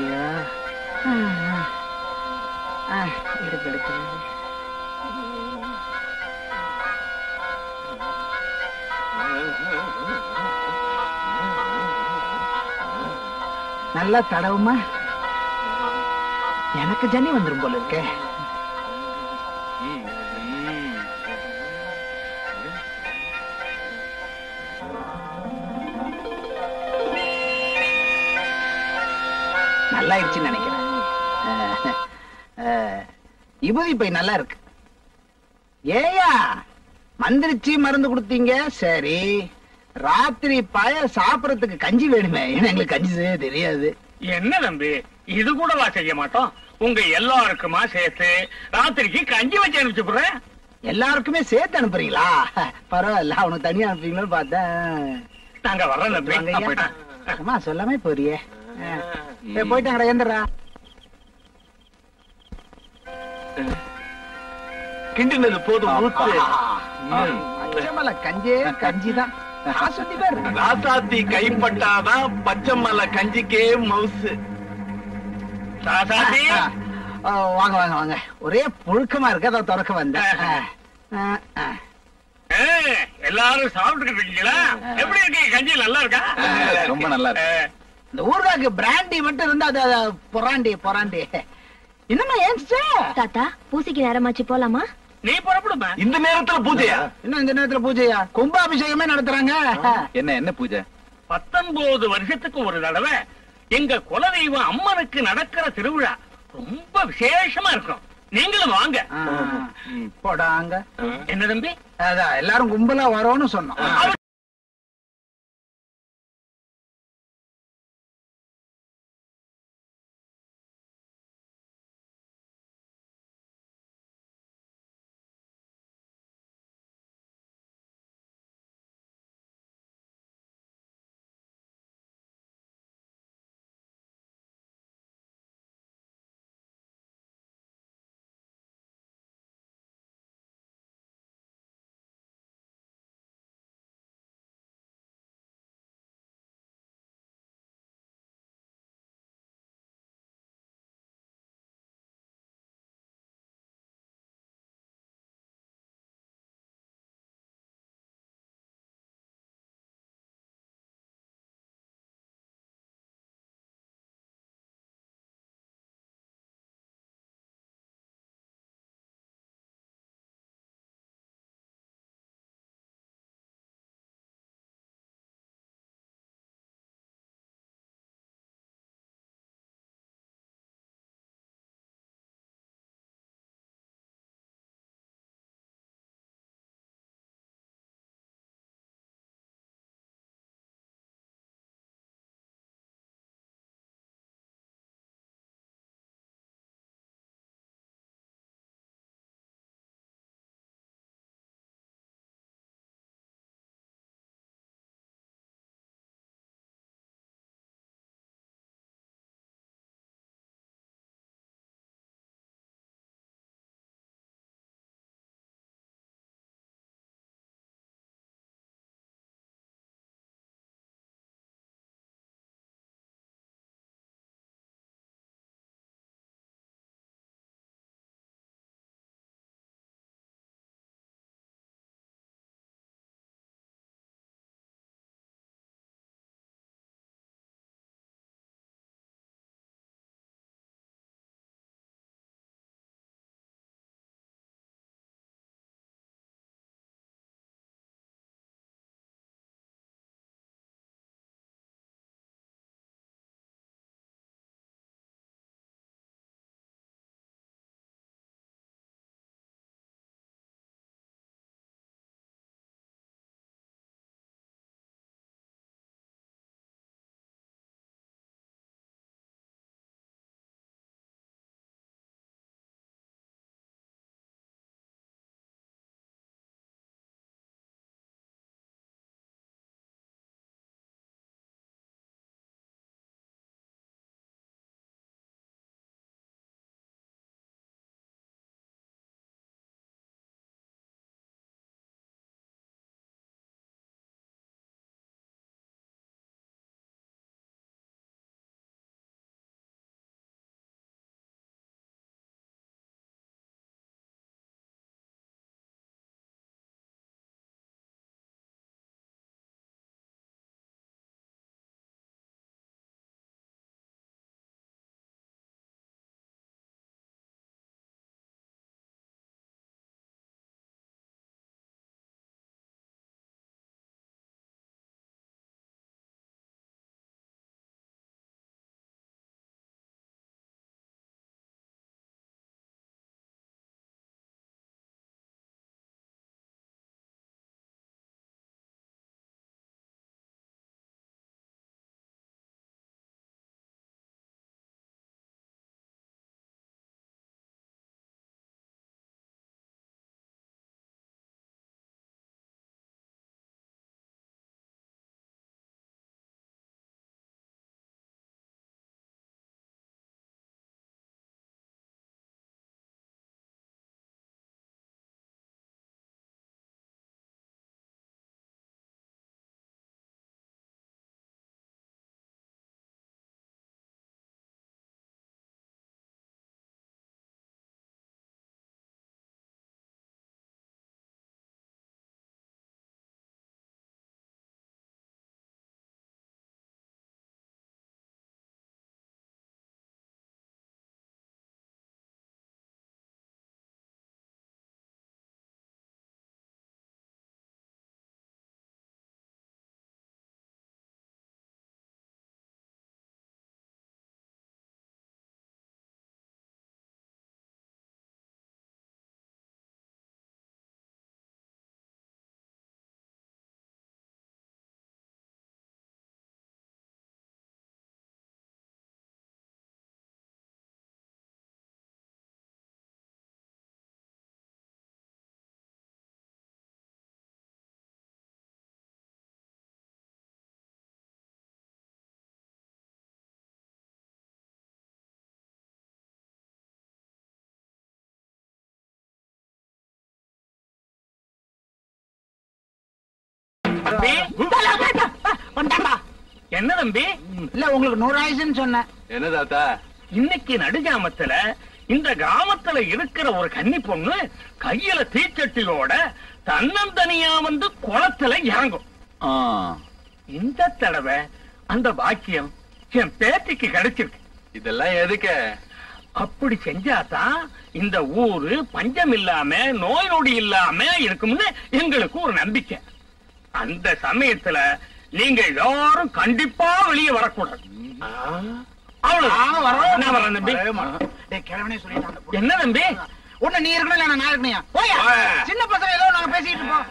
நல்லா தடவுமா. எனக்கு ஜன்னி வந்துரும் போல இருக்கே. நல்லா இருச்சுன்னு நினைக்கிறேன். விபூதி பை நல்லா இருக்கு. ஏயா மந்திரிச்சு மருந்து கொடுத்தீங்க, சரி. ராத்திரி பாய சாப்பிடறதுக்கு கஞ்சி வேணுமே, எங்களுக்கு கஞ்சி செய்ய தெரியாது. என்ன தம்பி, இது கூடவா செய்ய மாட்டோம்? உங்க எல்லாருக்குமா சேர்த்து ராத்திரிக்கு கஞ்சி வச்சு அனுப்பிச்சுடுறேன். எல்லாருக்குமே சேர்த்து அனுப்புறீங்களா? பரவாயில்ல, அவனுக்கு தனியா அனுப்புறீங்களோ பார்த்தேன். நாங்க வர்றோம் தம்பி. அம்மா சொல்லாமே போறியே. போயிட்டாங்கடா, எந்திரா. கிண்டினது போதும். கஞ்சே கஞ்சிதான். ராசாத்தி கைப்பட்டாதான் பச்சைமலை கஞ்சிக்கே மவுசு. ராசாத்தி, வாங்க வாங்க வாங்க. ஒரே புழுக்கமா இருக்கு, அதை திறக்க வந்தேன். எல்லாரும் சாப்பிட்டுக்கிட்டு இருக்கீங்களா? எப்படி இருக்கு கஞ்சி? நல்லா இருக்கா? ரொம்ப நல்லா இருக்கு. இந்த ஊர்காக்கு பிராண்டி மட்டும் இருந்தா அது பொறாண்டி பொறாண்டி. என்னமா ஏன்ச்சா? தாத்தா, பூசைக்கு நேரமாச்சு, போலாமா? நீ புறப்படுமா? இந்த நேரத்துல பூஜையா? இன்னும் இந்த நேரத்துல பூஜையா? கும்பாபிஷேகமே நடத்துறாங்க. என்ன பூஜை? 19 வருஷத்துக்கு ஒரு தடவை எங்க குலதெய்வம் அம்மனுக்கு நடக்கிற திருவிழா ரொம்ப விசேஷமா இருக்கும். நீங்களும் வாங்க. போடாங்க. என்ன தம்பி? அதான் எல்லாரும் கும்பலா வரோன்னு சொன்னோம். தம்பி என்ன தம்பி? இல்ல உங்களுக்கு 100 ஆயிடுச்சுன்னு சொன்னேன். என்ன தாத்தா? இன்னைக்கு நடுஜாமத்துல இந்த கிராமத்துல இருக்கிற ஒரு கன்னி பொண்ணு கையில தீச்சட்டியோட தன்னந்தனியா வந்து குளத்துல இறங்கும். இந்த தடவை அந்த பாக்கியம் என் பேத்திக்கு கிடைச்சிருக்கு. இதெல்லாம் எதுக்கு? அப்படி செஞ்சாதான் இந்த ஊரு பஞ்சம் இல்லாம நோய் நொடி இல்லாம இருக்கும்னு எங்களுக்கு ஒரு நம்பிக்கை. அந்த சமயத்துல நீங்க எல்லாரும் கண்டிப்பா வெளியே வரக்கூடாது. என்ன தம்பி? ஒண்ணு நீ இருக்கணும் இல்ல நான் இருக்கணும். சின்ன பசங்க ஏதோ நாங்க பேசிட்டு இருப்போம்.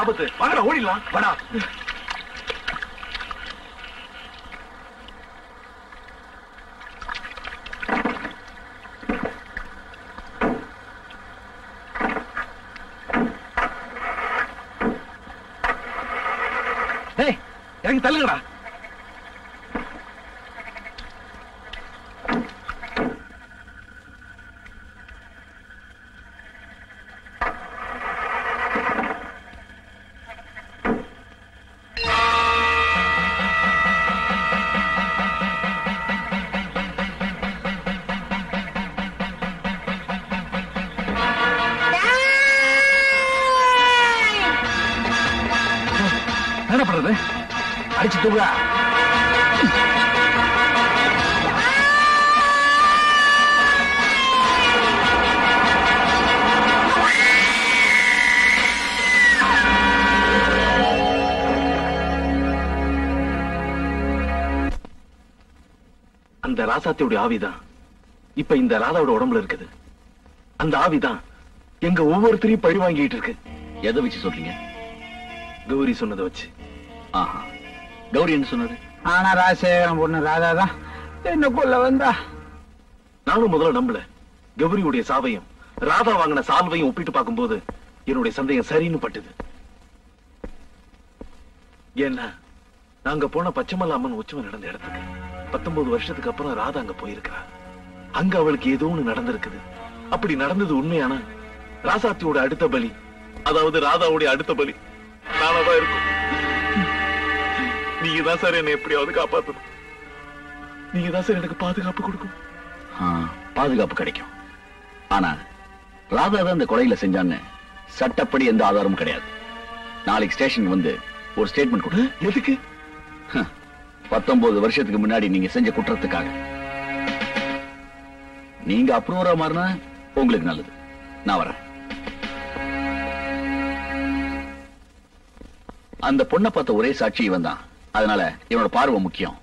ஆபத்து. வாங்கடா ஓடிடலாம். வாடா. எனக்கு தள்ளுங்கடா. என்ன பண்றது? அடிச்சு தூக்குடா. அந்த ராசாத்தியோட ஆவிதான் இப்ப இந்த ராதாவோட உடம்புல இருக்குது. அந்த ஆவிதான் எங்க ஒவ்வொருத்தரையும் பழி வாங்கிட்டு இருக்கு. எதை வச்சு சொல்றீங்க? கௌரி சொன்னதை வச்சு. ஆஹா, கௌரி என்ன சொன்னது? ஆனா ராஜசேகரன் பொண்ணு ராதாதான் என்ன கொல்ல வந்தா. நானும் முதல்ல நம்பல. கௌரியுடைய சாவையும் ராதா வாங்கின சால்வையும் ஒப்பிட்டு பார்க்கும்போது என்னுடைய சந்தேகம் சரின்னு பட்டுது. ஏன்னா நாங்க போன பச்சைமல்ல அம்மன் உற்சவம் நடந்த இடத்துக்கு 19 வருஷத்துக்கு அப்புறம் ராதா அங்க போயிருக்கிறா. அங்க அவளுக்கு ஏதோ ஒண்ணு நடந்திருக்குது. அப்படி நடந்தது உண்மையான ராசாத்தியோட அடுத்த பலி, அதாவது ராதாவுடைய அடுத்த பலி நானாதான் இருக்கும். நீங்க தான் சார் என்னை எப்படியாவது காப்பாத்தணும். நீங்க தான் சார் எனக்கு பாதுகாப்பு கொடுக்கும். பாதுகாப்பு கிடைக்கும். ஆனா ராதா தான் இந்த கொலையில செஞ்சான்னு சட்டப்படி எந்த ஆதாரமும் கிடையாது. நாளைக்கு ஸ்டேஷன் வந்து ஒரு ஸ்டேட்மெண்ட் கொடு. எதுக்கு? 19 வருஷத்துக்கு முன்னாடி நீங்க செஞ்ச குற்றத்துக்காக. நீங்க அப்ரூவரா மாறினா உங்களுக்கு நல்லது. நான் வரேன். அந்த பொண்ணை பார்த்த ஒரே சாட்சி இவன் தான். அதனால இவனோட பார்வை முக்கியம்.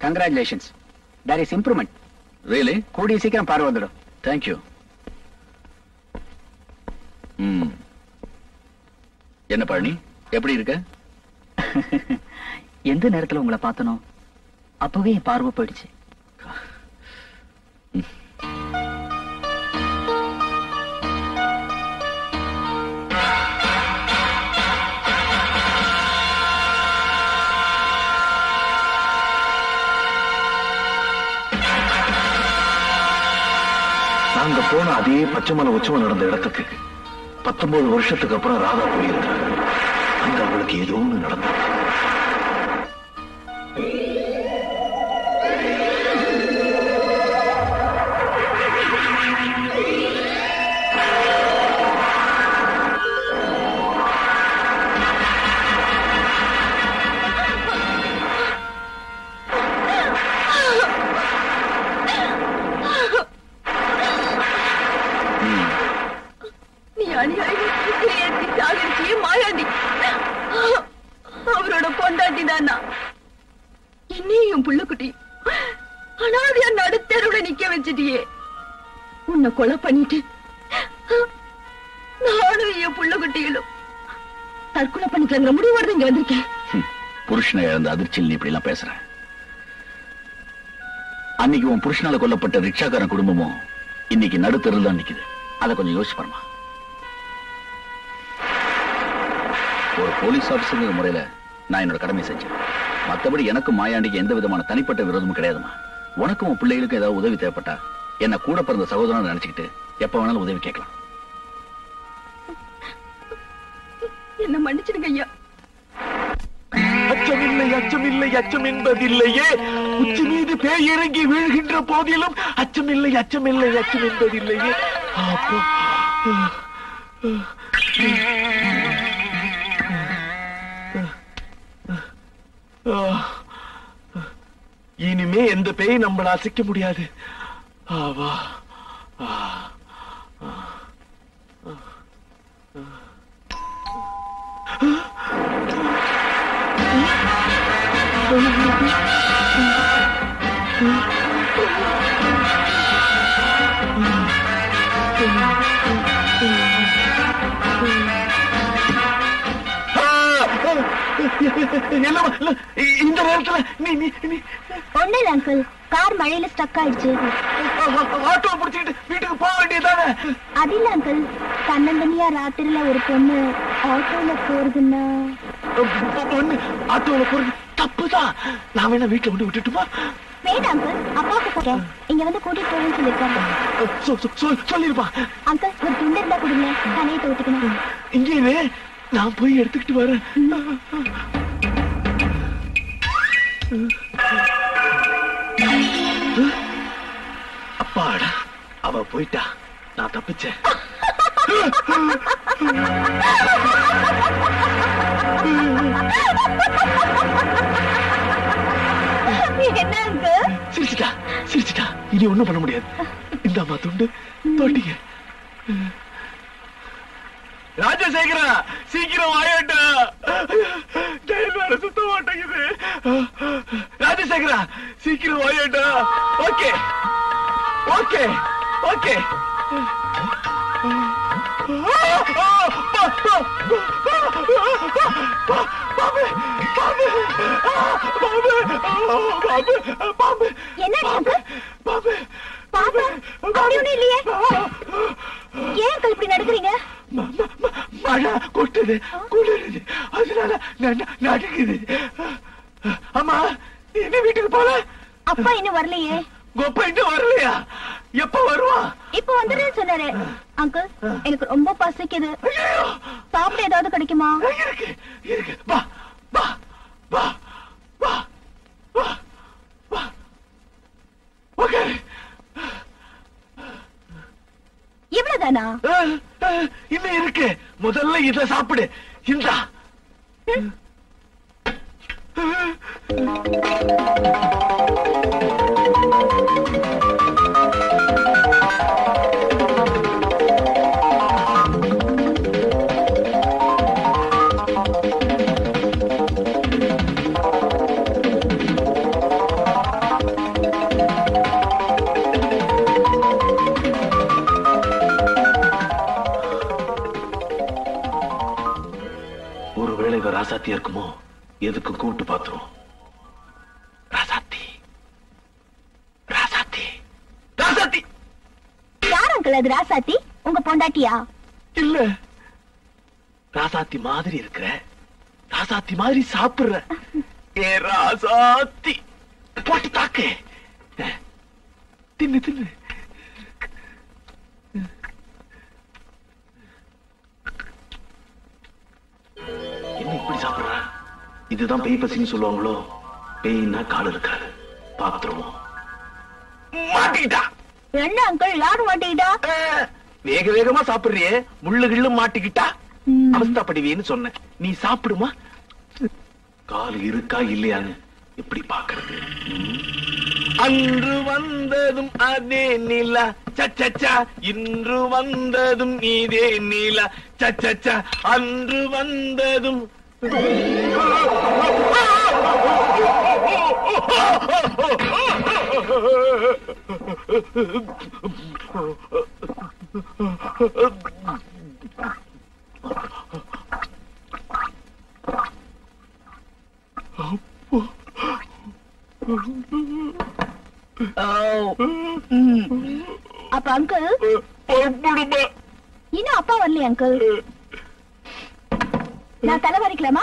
Congratulations, there is improvement. Really? கூடிய சீக்கிரம் பார்வை வந்துடும். தேங்க்யூ. என்ன பழனி, எப்படி இருக்க? எந்த நேரத்துல உங்களை பார்த்தனோ அப்பவே என் பார்வை போயிடுச்சு. நாங்க போன அதே பச்சைமலை உற்சவம் நடந்த இடத்துக்கு 19 வருஷத்துக்கு அப்புறம் ராதா போயிருக்காங்க. அங்க அவளுக்கு ஏதோ ஒண்ணு நடந்தது. அவரோட பொண்டாட்டி தானா என்னையும் புள்ளுக்குட்டி அனாதையா நடுத்தருவுல நிக்க வச்சிட்டியே. உன்னை கொலை பண்ணிட்டு நானும் என் புள்ளுக்குட்டிகளும் தற்கொலை பண்ணிக்கலங்கிற முடிவோடு இங்க வந்திருக்கேன். புருஷனை இழந்த அதிர்ச்சியில் நீ இப்படி எல்லாம் பேசுற. அன்னைக்கு உன் புருஷனால கொல்லப்பட்ட ரிக்ஷாக்காரன் குடும்பமும் இன்னைக்கு நடுத்தருள் தான் நிக்குது. அதை கொஞ்சம் யோசிச்சு பாருமா. ஒரு போலீஸ் ஆபீசர் முறையில நான் என்னோட கடமை செஞ்சேன். மற்றபடி எனக்கும் மாயாண்டிக்கு எந்த விதமான தனிப்பட்ட விரோதமும் கிடையாதுமா. உனக்கும் உன் பிள்ளைகளுக்கும் ஏதாவது உதவி தேவைப்பட்டா என்ன கூட பிறந்த சகோதரன் நினைச்சுக்கிட்டு எப்ப வேணாலும் உதவி கேட்கலாம். என்ன மன்னிச்சிடுங்க ஐயா. அச்சமில்லை, அச்சமில்லை, அச்சம் என்பதில்லையே. உச்சி மீது பேய் இறங்கி வீழ்கின்ற போதிலும் அச்சமில்லை, அச்சமில்லை, அச்சம் என்பதில்லையே. இனிமே எந்த பேய் நம்மள அசைக்க முடியாது. ஆவா. இந்த நேரத்துல நீ நீ நீ ஒண்ணு இல்ல அங்கிள், கார் மழையில ஸ்டக் ஆயிடுச்சு. ஆட்டோ பிடிச்சிட்டு வீட்டுக்கு போக வேண்டியதானே? அது இல்ல அங்கிள், தன்னந்தனியா ராத்திரில ஒரு பொண்ணு ஆட்டோல போறதுன்னா ஆட்டோல போறது தப்புதான். நான் வேணா வீட்டுல கொண்டு விட்டுட்டுமா? வேண்டாம் அங்கிள், அப்பாவுக்கு சொல்றேன், இங்க வந்து கூட்டிட்டு போவேன்னு சொல்லிருக்காங்க. சொல்லிருப்பா. அங்கிள் ஒரு துண்டு இருந்தா கொடுங்க, தனியை தோத்துக்கணும். இங்கே நான் போய் எடுத்துக்கிட்டு வரேன். அப்பாடா, அவ போயிட்டா, நான் தப்பிச்சேன். என்ன அங்கிள்? சிரிச்சிட்டா, இனி ஒண்ணும் பண்ண முடியாது. இந்த அம்மா துண்டு தோட்டிங்க. ராஜசேகரா, சீக்கிரம் வாயாட்டா, சுத்த மாட்டேங்குது. ராஜசேகரா, சீக்கிரம் வாயாட்டா. Okay okay okay. என்ன இல்லையே, ஏன் அங்கிள் இப்படி நடக்கிறீங்க? மழை கொட்டுது, குளிருது, அதனால நடுக்குது. அம்மா, என்ன வீட்டுக்கு போல? அப்பா இன்னும் வரலையே. கோப்பா இன்னும் வரலையா? எப்ப வருவா? இப்ப வந்துடுறேன்னு சொன்னாரு. அங்கிள், எனக்கு ரொம்ப பசிக்குது, சாப்பிட ஏதாவது கிடைக்குமா? இருக்கு இருக்கு, வா வா வா வா வா வா. ஓகே, இவ்வளவுதானா? இன்னும் இருக்கு. முதல்ல இத சாப்பிடு. இந்தா. ஒருவேளை இவ ராசாத்தியா இருக்குமோ? எதுக்கு கூப்பிட்டு பாத்துரும். ராசாத்தி ராசாத்தி ராசாத்தி. யார் அங்கிள் அது ராசாத்தி? உங்க பொண்டாட்டியா? இல்ல, ராசாத்தி மாதிரி இருக்கிற, ராசாத்தி மாதிரி சாப்பிடுற. ஏ ராசாத்தி, போட்டு தாக்கு, தின்னு தின்னு. என்ன இப்படி சாப்பிடுற? இதுதான் பேய் பசின்னு சொல்லுவாங்களோ? பேய்னா கால் இருக்காது, பாத்துருவோம். மாட்டிக்கிட்டா. என்ன அங்கிள், யாரு மாட்டிக்கிட்டா? வேக வேகமா சாப்பிடுறியே, முள்ளு கிள்ளு மாட்டிக்கிட்டா அவஸ்தாப்படுவேன்னு சொன்ன. நீ சாப்பிடுமா? கால் இருக்கா இல்லையான்னு எப்படி பாக்குறது? அன்று வந்ததும் அதே நிலா சச்சா, இன்று வந்ததும் இதே நிலா சச்சா, அன்று வந்ததும். அப்ப அங்கிள் இன்னும் அப்பா வரலையா அங்கிள்? நான் தலை வரைக்கலாமா?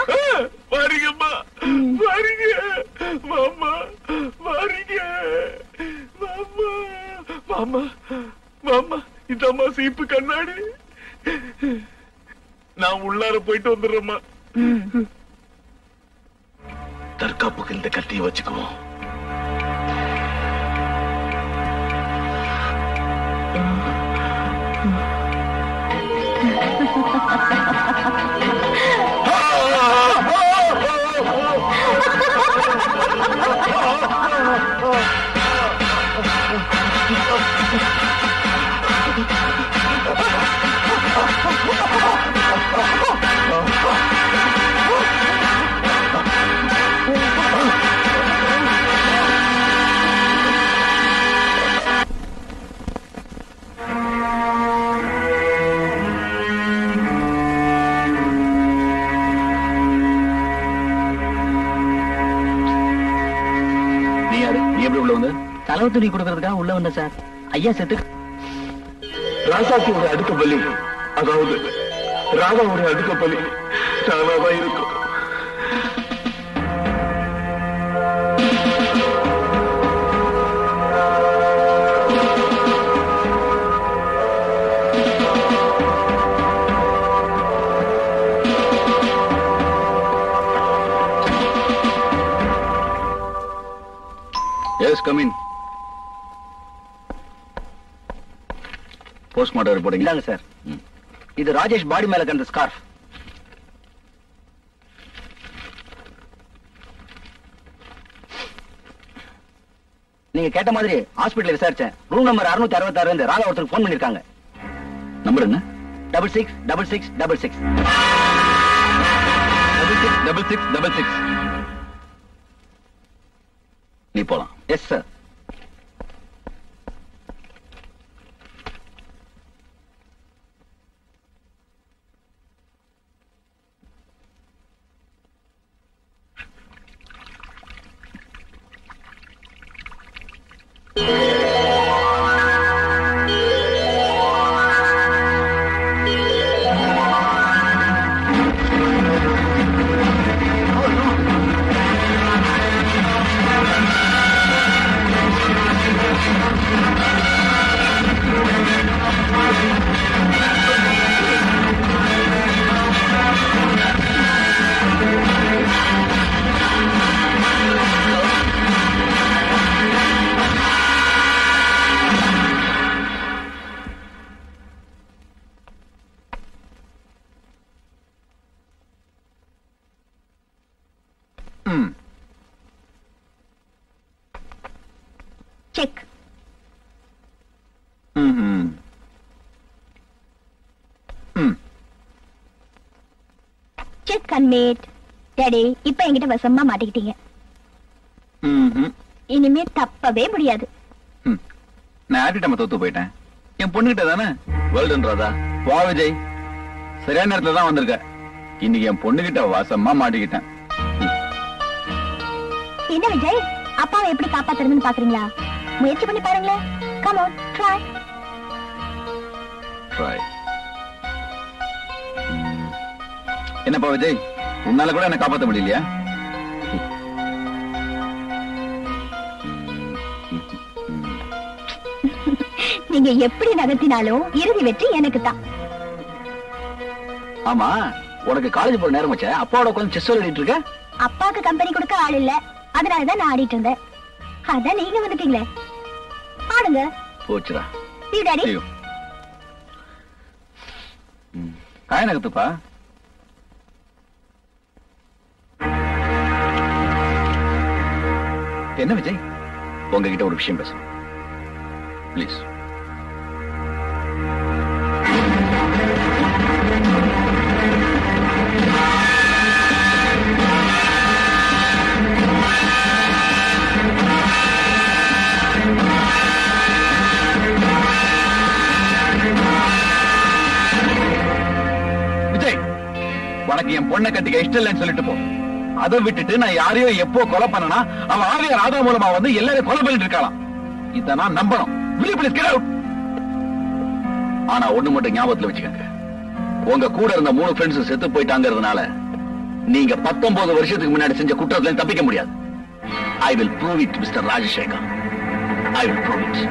வாரிங்கம்மா, வாரிங்க மாமா, வாரிங்க மாமா. மாமா மாமா, இதம்மா சீப்பு கண்ணாடி. நான் உள்ளார போயிட்டு வந்துடுறேம்மா. தற்காப்புக்கு இந்த கத்தியை வச்சுக்குவோம். வந்து? செலவு துணி கொடுக்கறதுக்காக உள்ள வந்த சார். ஐயா செத்து ராசாத்தியோட அடுத்த பலி, அதாவது ராதாவோட அடுத்த பலி ராதாதான் இருக்கும். Yes, come in. Postmortem report இந்தாங்க சார். இது ராஜேஷ் பாடி மேல கண்ட ஸ்கார்ஃப். நீங்க கேட்ட மாதிரி ஹாஸ்பிடல்ல விசாரிச்சேன். ரூம் நம்பர் 666 இருந்து ராதா ஒருத்தருக்கு போன் பண்ணிருக்காங்க. நம்பர் என்ன? 666666. 666666. நீ போலாம். Yes sir. Check. Check and mate. Daddy, இப்ப என்கிட்ட வசமா மாட்டிக்கிட்டீங்க. இனிமே தப்பவே முடியாது. நான் ஆட்டிட்டம தோத்து போயிட்டேன். என் பொண்ணுகிட்ட தானே. Well done Radha. வா விஜய், சரியான நேரத்துல தான் வந்திருக்க. இன்னைக்கு என் பொண்ணுகிட்ட வசமா மாட்டிக்கிட்டேன். என்ன விஜய், அப்பாவை எப்படி காப்பாத்துறதுன்னு பாக்குறீங்களா? முயற்சி பண்ணி பாருங்களேன். Come on, try. என்னப்பா விஜய், உன்னால கூட என்ன காப்பாத்த முடியலையா? நீங்க எப்படி நகர்த்தினாலும் இறுதி வெற்றி எனக்கு தான். ஆமா, உனக்கு காலேஜ் போற நேரம் வச்ச அப்பாவோட உட்கார்ந்து செஸ் விளையாடிட்டு இருக்க. அப்பாவுக்கு கம்பெனி கொடுக்க ஆள் இல்ல, அதனாலதான் நான் ஆடிட்டு இருந்தேன். அதான் நீங்க வந்துட்டீங்களே, ஆடுங்க. போச்சுடா. See you, Daddy. காய நகத்துப்பா. என்ன விஜய், உங்ககிட்ட ஒரு விஷயம் பேசணும் ப்ளீஸ். விஜய், உனக்கு என் பொண்ணை கட்டிக்க இஷ்டம் இல்லைன்னு சொல்லிட்டு போ. அதை விட்டுட்டு நான் யாரையோ எப்போ கொலை பண்ணனா அவன் ஆவிய ராதா மூலமா வந்து எல்லாரையும் கொலை பண்ணிட்டு இருக்கலாம். இத நான் நம்பணும். ஆனா ஒண்ணு மட்டும் ஞாபகத்துல வச்சுக்கங்க, உங்க கூட இருந்த 3 ஃப்ரெண்ட்ஸ் செத்து போயிட்டாங்கிறதுனால நீங்க 19 வருஷத்துக்கு முன்னாடி செஞ்ச குற்றத்துல தப்பிக்க முடியாது. I will prove it mister Rajasekhar. I will prove it.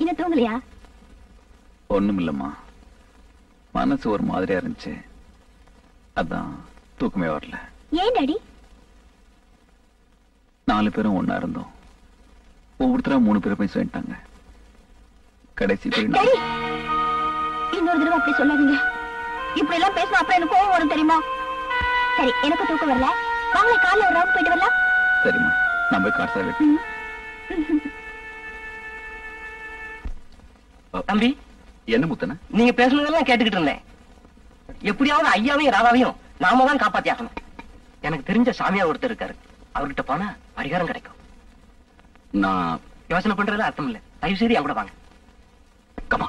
இன்னும் தூங்கலையா? ஒண்ணும் இல்லம்மா, மனசு ஒரு மாதிரியா இருந்துச்சு, அதான் தூக்கமே வரல. ஏன் டாடி? 4 பேரும் ஒன்னா இருந்தோம், ஒவ்வொருத்தரா 3 பேரும் போய் சொல்லிட்டாங்க. கடைசி போய் டாடி இன்னொரு தடவை அப்படி சொல்லாதீங்க. இப்படி எல்லாம் பேசினா அப்புறம் எனக்கு கோவம் வரும் தெரியுமா? சரி, எனக்கு தூக்கம் வரல, வாங்க காலைல ஒரு ரவுண்ட் போயிட்டு வரலாம். சரிம்மா, நான் போய் கார் சார். தம்பி, என்ன முத்தன? நீங்க பேசுனதெல்லாம் கேட்டுக்கிட்டு இருந்தேன். எப்படியாவது ஐயாவையும் ராதாவையும் நாம தான் காப்பாத்தி ஆகணும். எனக்கு தெரிஞ்ச சாமியா ஒருத்தர் இருக்காரு, அவர்கிட்ட போனா பரிகாரம் கிடைக்கும். நான் யோசனை பண்றதுல அர்த்தம் இல்ல, தயவு செய்து என் கூட வாங்க. கமா.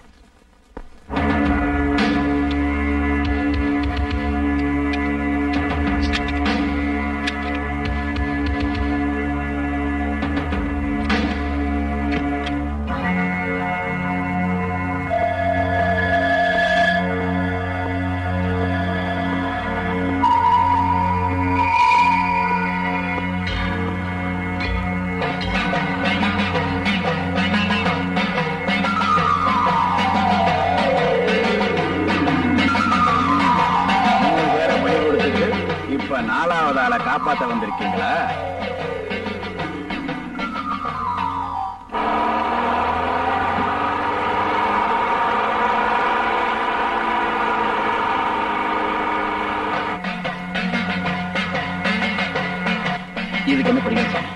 காப்பாத்த வந்திருக்கீங்களா? இதுக்கு என்ன பரிகாரம்?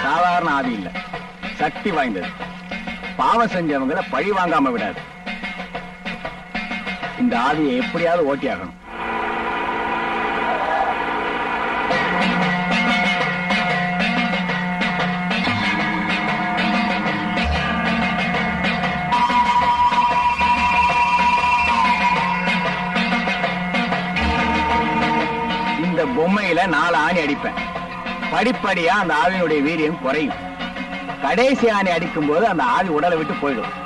சாதாரண ஆதி இல்ல, சக்தி வாய்ந்தது. பாவம் செஞ்சவங்களை பழி வாங்காம விடாது. இந்த ஆதியை எப்படியாவது ஓட்டியாகணும். இந்த பொம்மையில 4 ஆணி அடிப்பேன். படிப்படியா அந்த ஆவியினுடைய வீரியம் குறையும். கடைசி ஆணி அடிக்கும் போது அந்த ஆவி உடலை விட்டு போயிடும்.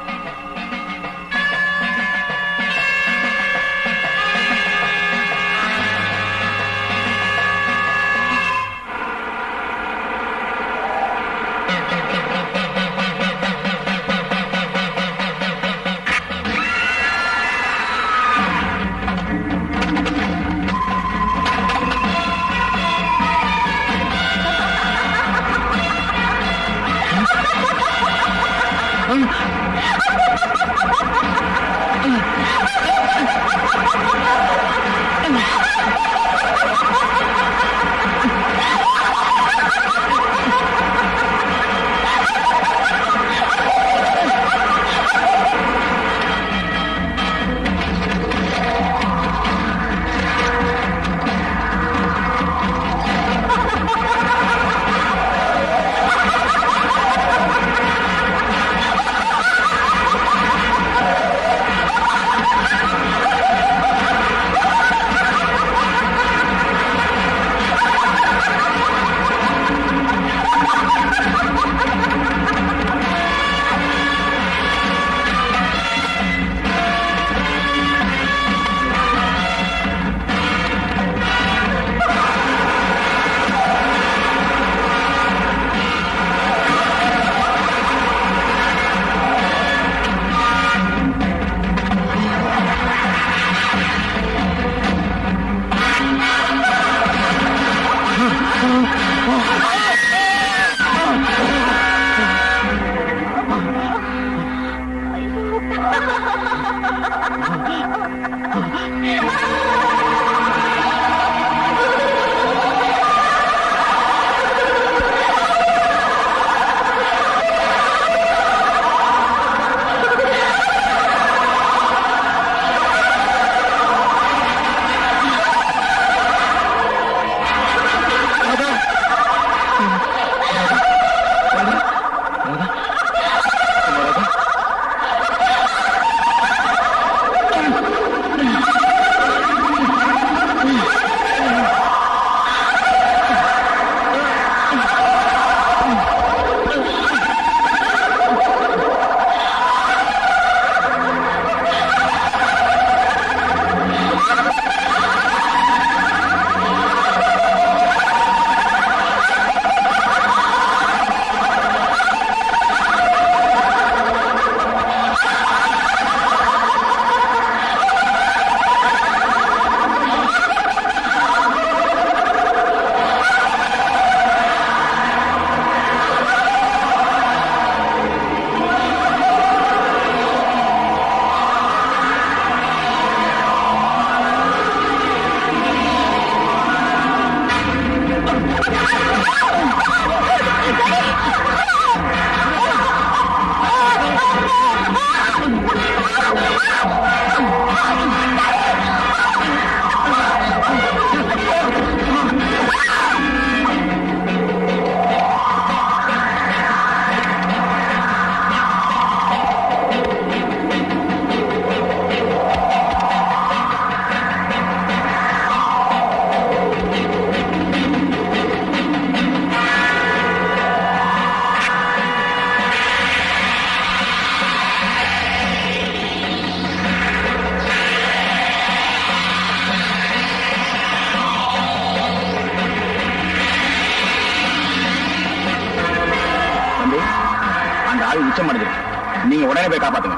அங்க ஆள் உச்சம் அடைஞ்சிருக்கு. நீங்க உடனே போய் காப்பாத்துங்க.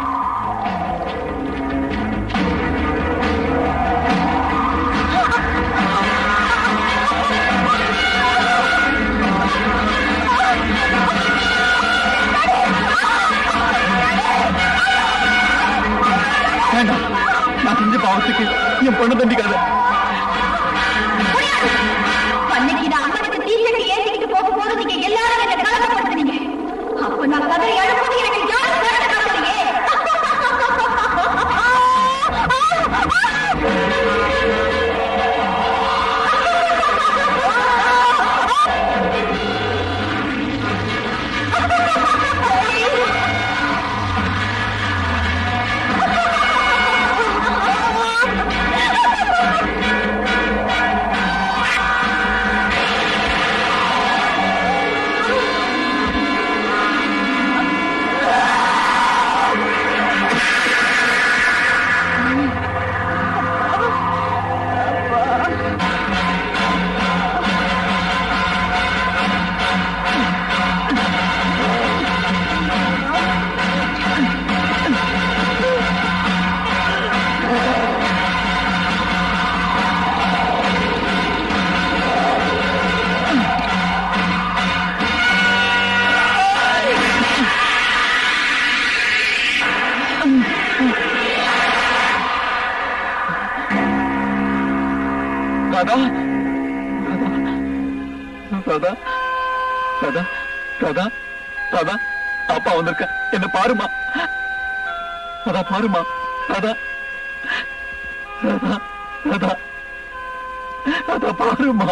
வேண்டாம், நான் செஞ்ச பாவத்துக்கு என் பொண்ணு தண்டிக்காத. அன்னைக்கு நான் அம்மனுக்கு தீர்த்தனை ஏற்றிக்கிட்டு போக போது நீங்க எல்லாரும் என்ன கலக்கப்படுத்துறீங்க. அப்ப நான் கதை எழுப்பது எனக்கு யாரும் கலக்க காட்டுறீங்க. ராதா, ராதா, ராதா, ராதா, ராதா, அப்பா வந்திருக்க, என்ன பாருமா. ராதா பாருமா. ராதா, ராதா, ராதா, ராதா பாருமா.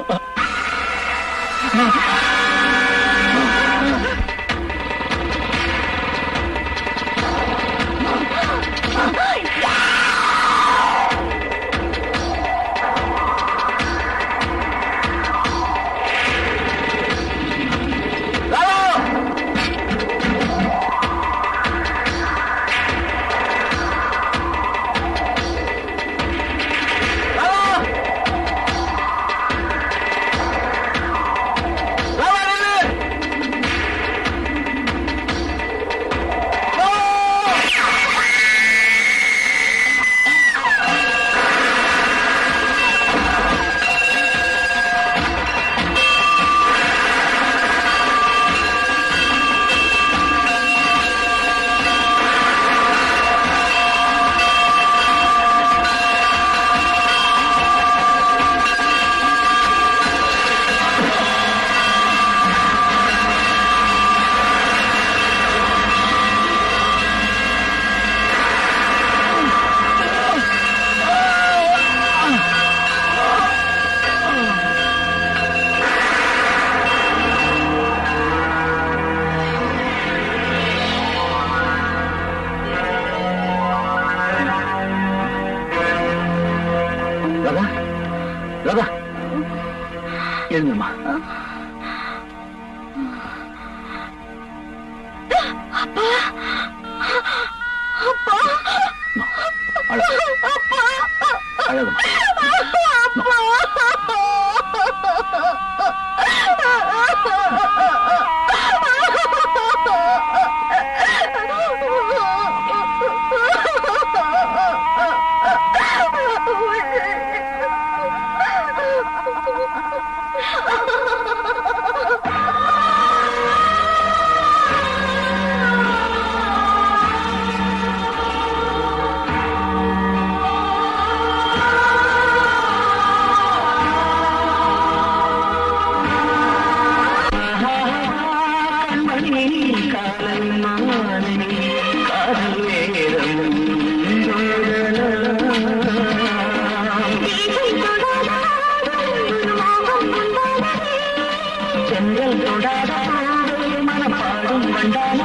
ராதா, எழுந்துமா. அப்பா, அப்பா, அழகுமா. செங்கல் தொடாத மனப்பாடும் வண்டான